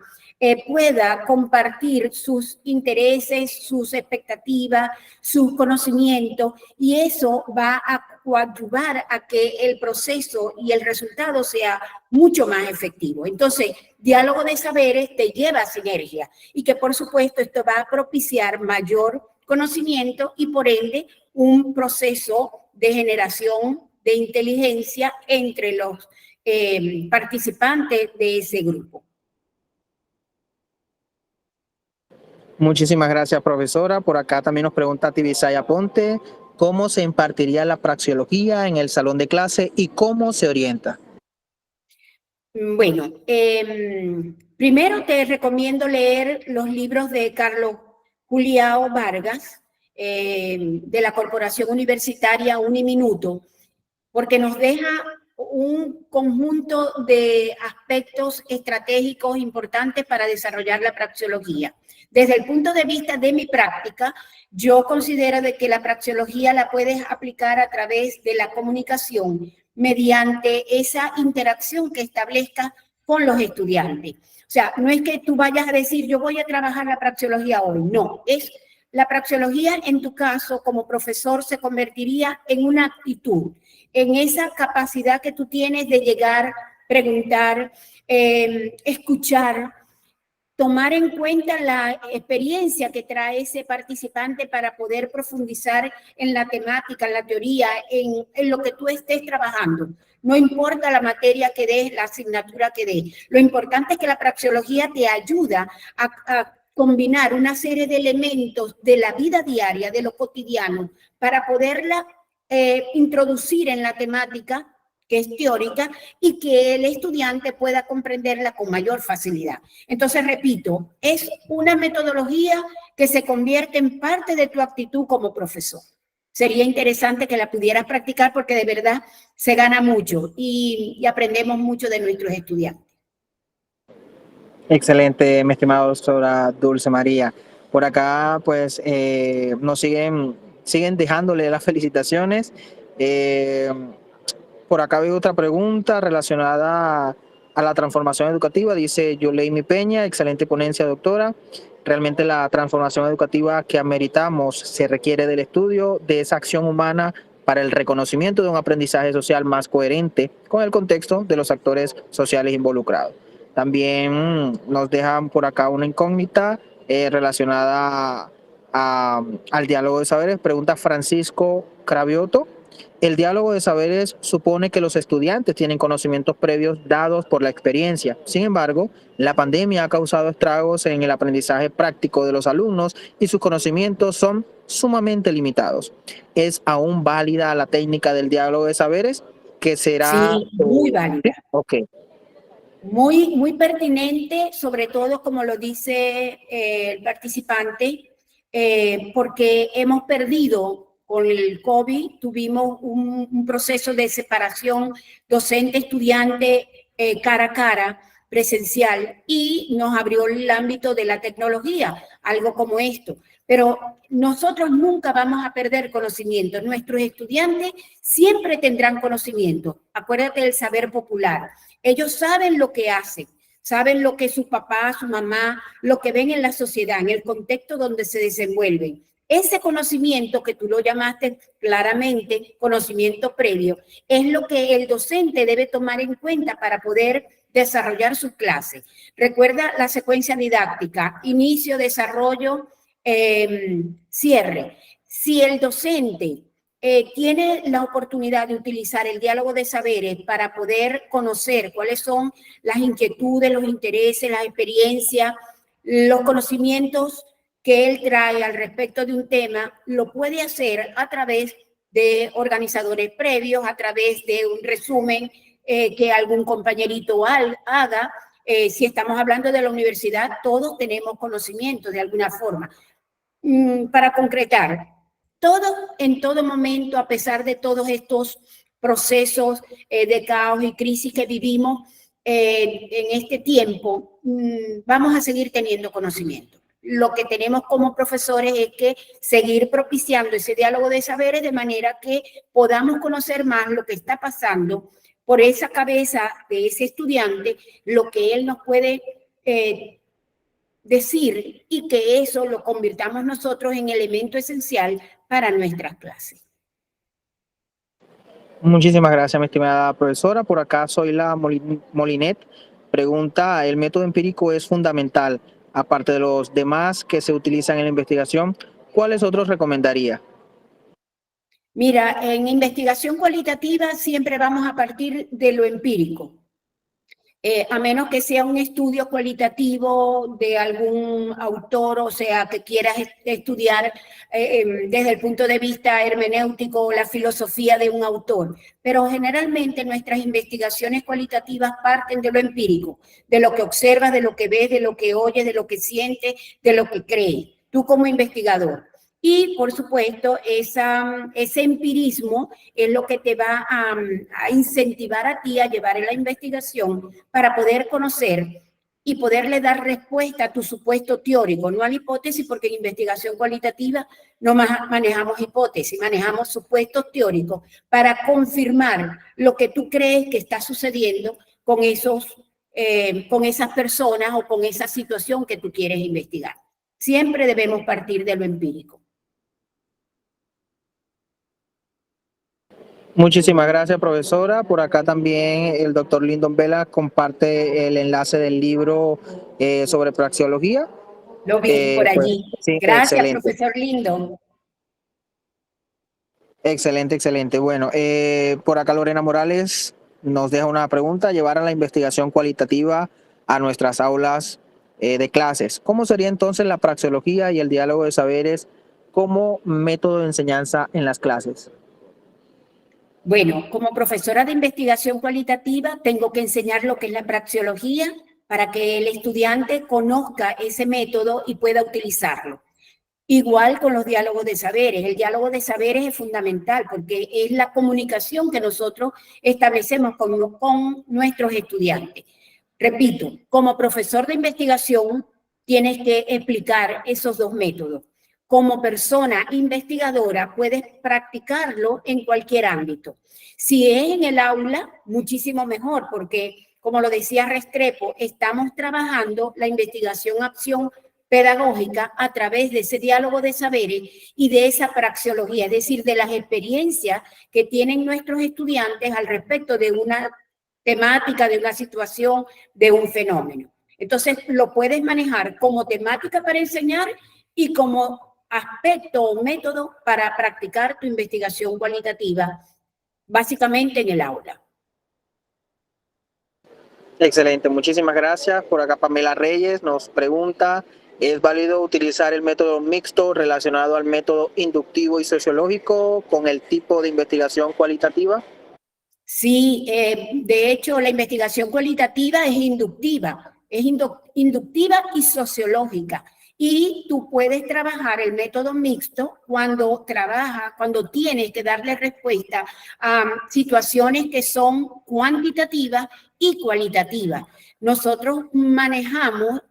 pueda compartir sus intereses, sus expectativas, sus conocimientos, y eso va a coadyuvar a que el proceso y el resultado sea mucho más efectivo. Entonces, diálogo de saberes te lleva a sinergia y que, por supuesto, esto va a propiciar mayor conocimiento y, por ende, un proceso de generación de inteligencia entre los participantes de ese grupo. Muchísimas gracias, profesora. Por acá también nos pregunta Tibisaya Ponte, ¿cómo se impartiría la praxeología en el salón de clase y cómo se orienta? Bueno, primero te recomiendo leer los libros de Carlos Julião Vargas, de la Corporación Universitaria Uniminuto, porque nos deja un conjunto de aspectos estratégicos importantes para desarrollar la praxeología. Desde el punto de vista de mi práctica, yo considero de que la praxeología la puedes aplicar a través de la comunicación mediante esa interacción que establezcas con los estudiantes. O sea, no es que tú vayas a decir, yo voy a trabajar la praxeología hoy, no, es la praxeología en tu caso como profesor se convertiría en una actitud, en esa capacidad que tú tienes de llegar, preguntar, escuchar, tomar en cuenta la experiencia que trae ese participante para poder profundizar en la temática, en la teoría, en lo que tú estés trabajando. No importa la materia que des, la asignatura que des. Lo importante es que la praxeología te ayuda a combinar una serie de elementos de la vida diaria, de lo cotidiano, para poderla introducir en la temática que es teórica y que el estudiante pueda comprenderla con mayor facilidad. Entonces, repito, es una metodología que se convierte en parte de tu actitud como profesor. Sería interesante que la pudieras practicar porque de verdad se gana mucho y aprendemos mucho de nuestros estudiantes. Excelente, mi estimada doctora Dulce María. Por acá, pues, nos siguen dejándole las felicitaciones. Eh, por acá veo otra pregunta relacionada a la transformación educativa. Dice Yoleimi Peña, excelente ponencia, doctora. Realmente la transformación educativa que ameritamos se requiere del estudio de esa acción humana para el reconocimiento de un aprendizaje social más coherente con el contexto de los actores sociales involucrados. También nos dejan por acá una incógnita relacionada al diálogo de saberes. Pregunta Francisco Cravioto. El diálogo de saberes supone que los estudiantes tienen conocimientos previos dados por la experiencia. Sin embargo, la pandemia ha causado estragos en el aprendizaje práctico de los alumnos y sus conocimientos son sumamente limitados. ¿Es aún válida la técnica del diálogo de saberes? Que será... Sí, muy válida. Ok. Muy pertinente, sobre todo como lo dice el participante, porque hemos perdido con el COVID, tuvimos un proceso de separación docente-estudiante cara a cara, presencial, y nos abrió el ámbito de la tecnología, algo como esto. Pero nosotros nunca vamos a perder conocimiento. Nuestros estudiantes siempre tendrán conocimiento. Acuérdate del saber popular. Ellos saben lo que hacen, saben lo que su papá, su mamá, lo que ven en la sociedad, en el contexto donde se desenvuelven. Ese conocimiento que tú lo llamaste claramente, conocimiento previo, es lo que el docente debe tomar en cuenta para poder desarrollar su clase. Recuerda la secuencia didáctica, inicio, desarrollo, cierre. Si el docente tiene la oportunidad de utilizar el diálogo de saberes para poder conocer cuáles son las inquietudes, los intereses, las experiencias, los conocimientos que él trae al respecto de un tema, lo puede hacer a través de organizadores previos, a través de un resumen que algún compañerito haga. Si estamos hablando de la universidad, todos tenemos conocimiento de alguna forma. Para concretar, todo en todo momento, a pesar de todos estos procesos de caos y crisis que vivimos en este tiempo, vamos a seguir teniendo conocimiento. Lo que tenemos como profesores es que seguir propiciando ese diálogo de saberes de manera que podamos conocer más lo que está pasando por esa cabeza de ese estudiante, lo que él nos puede decir y que eso lo convirtamos nosotros en elemento esencial para nuestras clases. Muchísimas gracias, mi estimada profesora. Por acá soy la Molinet. Pregunta, ¿el método empírico es fundamental? Aparte de los demás que se utilizan en la investigación, ¿cuáles otros recomendaría? Mira, en investigación cualitativa siempre vamos a partir de lo empírico. A menos que sea un estudio cualitativo de algún autor, o sea, que quieras estudiar desde el punto de vista hermenéutico o la filosofía de un autor. Pero generalmente nuestras investigaciones cualitativas parten de lo empírico, de lo que observas, de lo que ves, de lo que oyes, de lo que sientes, de lo que crees, tú como investigador. Y, por supuesto, ese empirismo es lo que te va a incentivar a ti a llevar en la investigación para poder conocer y poderle dar respuesta a tu supuesto teórico, no a la hipótesis, porque en investigación cualitativa no manejamos hipótesis, manejamos supuestos teóricos para confirmar lo que tú crees que está sucediendo con esas personas o con esa situación que tú quieres investigar. Siempre debemos partir de lo empírico. Muchísimas gracias, profesora. Por acá también el doctor Lyndon Vela comparte el enlace del libro sobre praxeología. Lo vi por allí. Pues, sí, Gracias, excelente. profesor Lyndon. Excelente, excelente. Bueno, por acá Lorena Morales nos deja una pregunta. Llevar a la investigación cualitativa a nuestras aulas de clases. ¿Cómo sería entonces la praxeología y el diálogo de saberes como método de enseñanza en las clases? Bueno, como profesora de investigación cualitativa, tengo que enseñar lo que es la praxeología para que el estudiante conozca ese método y pueda utilizarlo. Igual con los diálogos de saberes. El diálogo de saberes es fundamental porque es la comunicación que nosotros establecemos con nuestros estudiantes. Repito, como profesor de investigación, tienes que explicar esos dos métodos. Como persona investigadora, puedes practicarlo en cualquier ámbito. Si es en el aula, muchísimo mejor, porque, como lo decía Restrepo, estamos trabajando la investigación-acción pedagógica a través de ese diálogo de saberes y de esa praxeología, es decir, de las experiencias que tienen nuestros estudiantes al respecto de una temática, de una situación, de un fenómeno. Entonces, lo puedes manejar como temática para enseñar y como aspecto o método para practicar tu investigación cualitativa, básicamente en el aula. Excelente, muchísimas gracias. Por acá Pamela Reyes nos pregunta, ¿es válido utilizar el método mixto relacionado al método inductivo y sociológico con el tipo de investigación cualitativa? Sí, de hecho, la investigación cualitativa es inductiva y sociológica. Y tú puedes trabajar el método mixto cuando tienes que darle respuesta a situaciones que son cuantitativas y cualitativas. Nosotros manejamos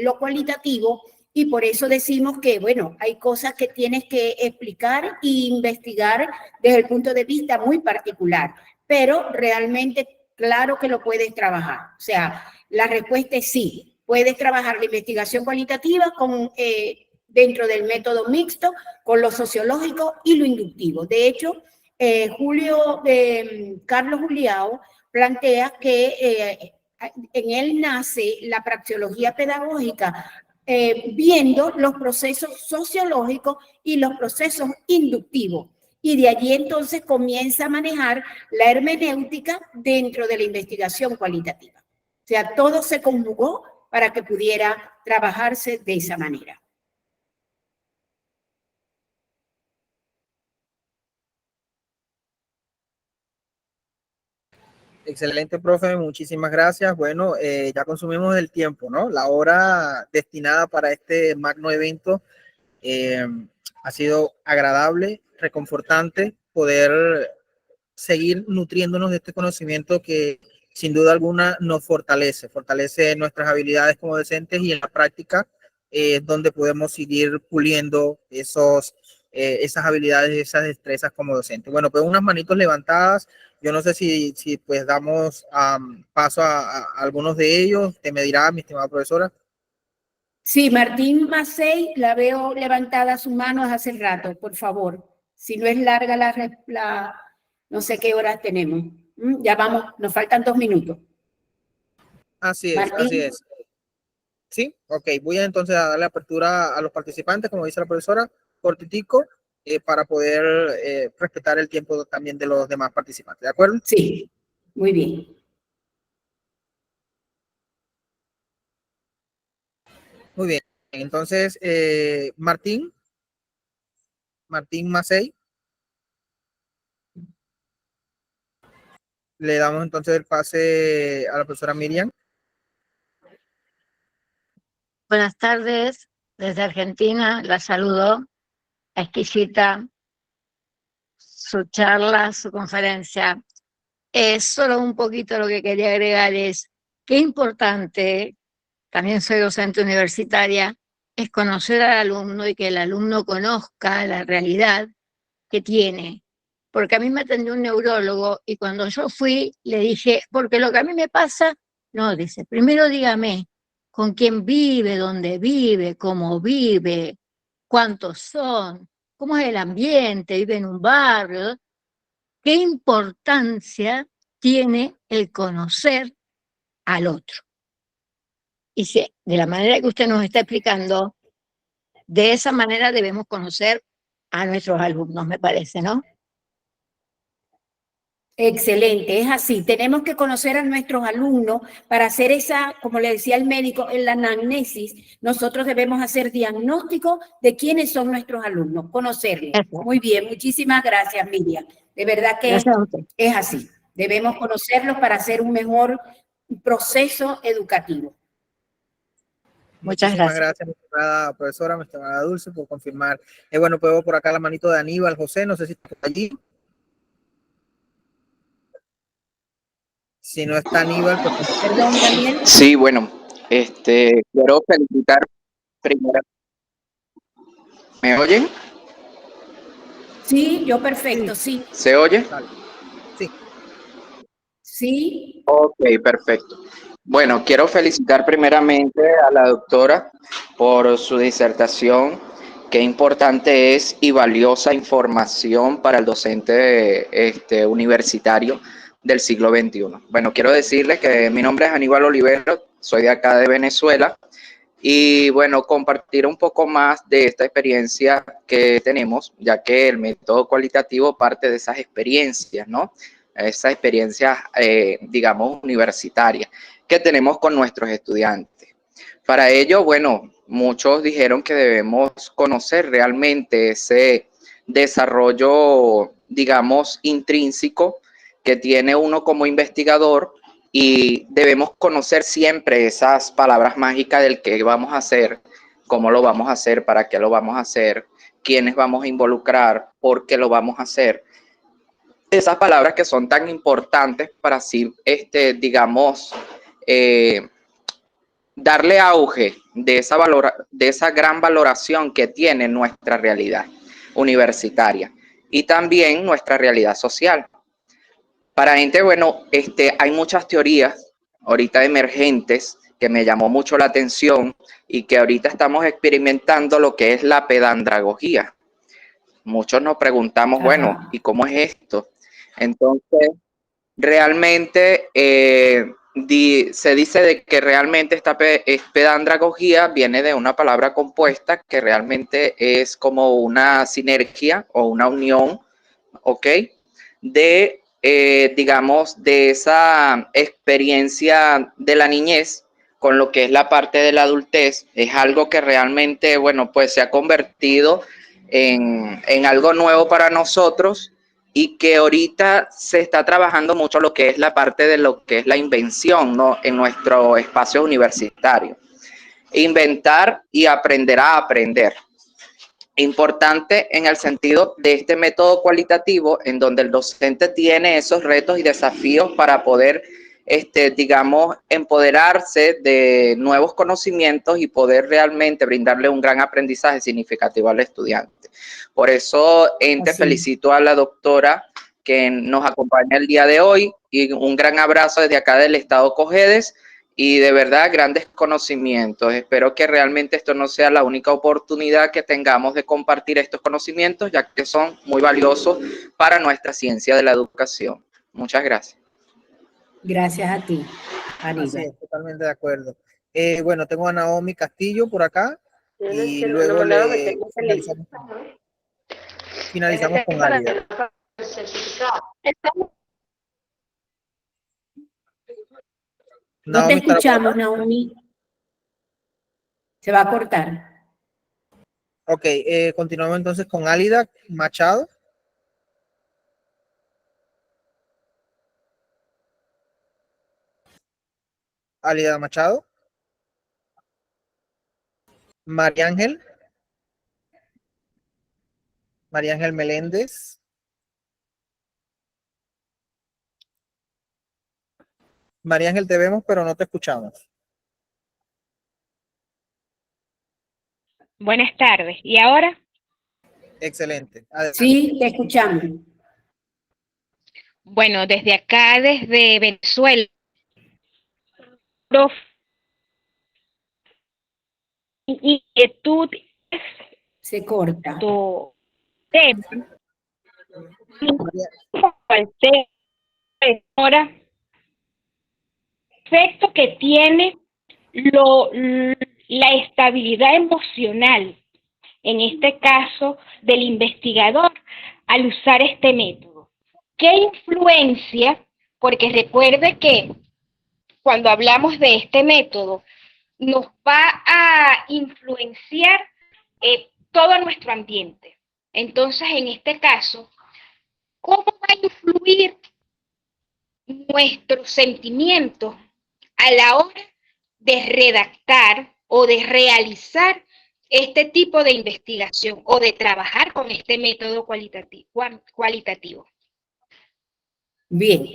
lo cualitativo y por eso decimos que, bueno, hay cosas que tienes que explicar e investigar desde el punto de vista muy particular, pero realmente claro que lo puedes trabajar. O sea, la respuesta es sí. Puedes trabajar la investigación cualitativa dentro del método mixto, con lo sociológico y lo inductivo. De hecho, Carlos Julião plantea que en él nace la praxeología pedagógica viendo los procesos sociológicos y los procesos inductivos. Y de allí entonces comienza a manejar la hermenéutica dentro de la investigación cualitativa. O sea, todo se conjugó para que pudiera trabajarse de esa manera. Excelente, profe, muchísimas gracias. Bueno, ya consumimos el tiempo, ¿no? La hora destinada para este magno evento ha sido agradable, reconfortante poder seguir nutriéndonos de este conocimiento que sin duda alguna nos fortalece nuestras habilidades como docentes y en la práctica es donde podemos seguir puliendo esas habilidades, esas destrezas como docentes. Bueno, pues unas manitos levantadas. Yo no sé si pues damos paso a algunos de ellos. Te me dirá, mi estimada profesora. Sí, Martín Macei, la veo levantada su mano hace rato, por favor. Si no es larga no sé qué horas tenemos. Ya vamos, nos faltan 2 minutos. Así es, Martín. así es. Sí, ok. Voy entonces a darle apertura a los participantes, como dice la profesora, cortitico, para poder respetar el tiempo también de los demás participantes. ¿De acuerdo? Sí, muy bien. Muy bien. Entonces, Martín Macei, le damos entonces el pase a la profesora Miriam. Buenas tardes, desde Argentina, la saludo, exquisita su charla, su conferencia. Solo un poquito lo que quería agregar es qué importante, también soy docente universitaria, es conocer al alumno y que el alumno conozca la realidad que tiene. Porque a mí me atendió un neurólogo y cuando yo fui le dije, porque lo que a mí me pasa, no, dice, primero dígame con quién vive, dónde vive, cómo vive, cuántos son, cómo es el ambiente, vive en un barrio, qué importancia tiene el conocer al otro. Y si, de la manera que usted nos está explicando, de esa manera debemos conocer a nuestros alumnos, me parece, ¿no? Excelente, es así. Tenemos que conocer a nuestros alumnos para hacer esa, como le decía el médico, en la anamnesis. Nosotros debemos hacer diagnóstico de quiénes son nuestros alumnos, conocerlos. Eso. Muy bien, muchísimas gracias, Miriam. De verdad que Gracias a usted. es así. Debemos conocerlos para hacer un mejor proceso educativo. Muchas Muchísimas gracias. gracias, mi estimada profesora, mi estimada Dulce, por confirmar. Bueno, pues veo por acá la manito de Aníbal José, no sé si está allí. Si no está Aníbal, pues... Perdón, Daniel. Sí, bueno, quiero felicitar primero. ¿Me oyen? Sí, yo perfecto, sí. ¿Se oye? Sí. Sí. Ok, perfecto. Bueno, quiero felicitar primeramente a la doctora por su disertación. Qué importante es y valiosa información para el docente universitario del siglo XXI. Bueno, quiero decirles que mi nombre es Aníbal Olivero, soy de acá de Venezuela. Y bueno, compartir un poco más de esta experiencia que tenemos, ya que el método cualitativo parte de esas experiencias, ¿no? Esas experiencias, digamos, universitarias que tenemos con nuestros estudiantes. Para ello, bueno, muchos dijeron que debemos conocer realmente ese desarrollo, digamos, intrínseco que tiene uno como investigador y debemos conocer siempre esas palabras mágicas del qué vamos a hacer, cómo lo vamos a hacer, para qué lo vamos a hacer, quiénes vamos a involucrar, por qué lo vamos a hacer. Esas palabras que son tan importantes para así, digamos, darle auge de esa gran valoración que tiene nuestra realidad universitaria y también nuestra realidad social. Para gente, bueno, hay muchas teorías ahorita emergentes que me llamó mucho la atención y que ahorita estamos experimentando lo que es la pedandragogía. Muchos nos preguntamos, bueno, ¿y cómo es esto? Entonces, realmente se dice de que realmente esta pedandragogía viene de una palabra compuesta que realmente es como una sinergia o una unión, ¿ok? Digamos, de esa experiencia de la niñez con lo que es la parte de la adultez. Es algo que realmente, bueno, pues se ha convertido en algo nuevo para nosotros y que ahorita se está trabajando mucho lo que es la parte de lo que es la invención, ¿no? En nuestro espacio universitario. Inventar y aprender a aprender. Importante en el sentido de este método cualitativo en donde el docente tiene esos retos y desafíos para poder, digamos, empoderarse de nuevos conocimientos y poder realmente brindarle un gran aprendizaje significativo al estudiante. Por eso, felicito a la doctora que nos acompaña el día de hoy y un gran abrazo desde acá del estado Cojedes. Y de verdad, grandes conocimientos. Espero que realmente esto no sea la única oportunidad que tengamos de compartir estos conocimientos, ya que son muy valiosos para nuestra ciencia de la educación. Muchas gracias. Gracias a ti, Aníbal. Así es, totalmente de acuerdo. Bueno, tengo a Naomi Castillo por acá y luego finalizamos con Álida. No te escuchamos, Naomi. Se va a cortar. Ok, continuamos entonces con Álida Machado. Álida Machado. María Ángel. María Ángel Meléndez. María Ángel, te vemos, pero no te escuchamos. Buenas tardes. ¿Y ahora? Excelente. Adelante. Sí, te escuchamos. Bueno, desde acá, desde Venezuela, inquietud se corta. Tu tema. ¿Cuál tema? Ahora, efecto que tiene la estabilidad emocional, en este caso del investigador, al usar este método. ¿qué influencia? Porque recuerde que cuando hablamos de este método, nos va a influenciar todo nuestro ambiente. Entonces, en este caso, ¿cómo va a influir nuestros sentimientos a la hora de redactar o de realizar este tipo de investigación o de trabajar con este método cualitativo? Bien,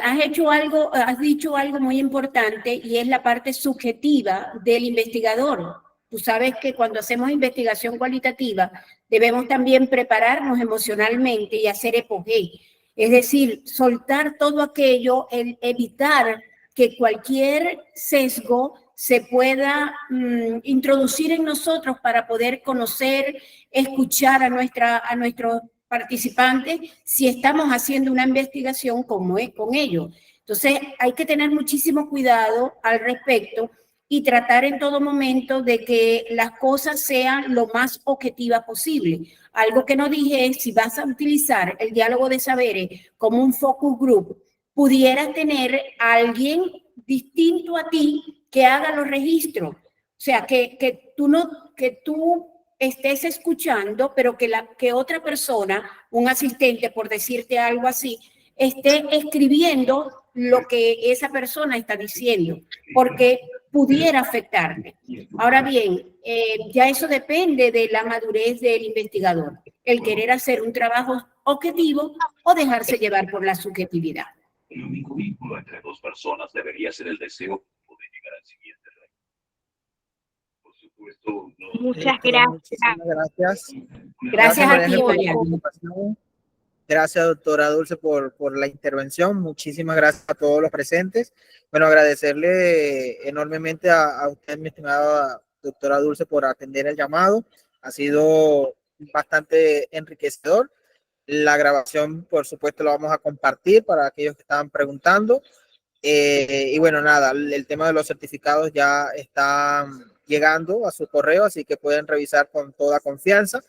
has dicho algo muy importante y es la parte subjetiva del investigador. Tú sabes que cuando hacemos investigación cualitativa debemos también prepararnos emocionalmente y hacer epogé. Es decir, soltar todo aquello, evitar que cualquier sesgo se pueda introducir en nosotros para poder conocer, escuchar a nuestros participantes si estamos haciendo una investigación como es con ellos. Entonces, hay que tener muchísimo cuidado al respecto y tratar en todo momento de que las cosas sean lo más objetivas posible. Algo que no dije es, si vas a utilizar el diálogo de saberes como un focus group, pudieras tener a alguien distinto a ti que haga los registros. O sea, que tú estés escuchando, pero que otra persona, un asistente, por decirte algo así, esté escribiendo lo que esa persona está diciendo, porque pudiera afectarte. Ahora bien, ya eso depende de la madurez del investigador, el querer hacer un trabajo objetivo o dejarse llevar por la subjetividad. El único vínculo entre dos personas debería ser el deseo de llegar al siguiente reino. Por supuesto, no. Muchas gracias. Muchísimas gracias. Gracias a ti, por la Mariana. participación. Gracias, doctora Dulce, por la intervención. Muchísimas gracias a todos los presentes. Bueno, agradecerle enormemente a usted, mi estimada doctora Dulce, por atender el llamado. Ha sido bastante enriquecedor. La grabación, por supuesto, la vamos a compartir para aquellos que estaban preguntando. Y bueno, nada, el tema de los certificados ya está llegando a su correo, así que pueden revisar con toda confianza.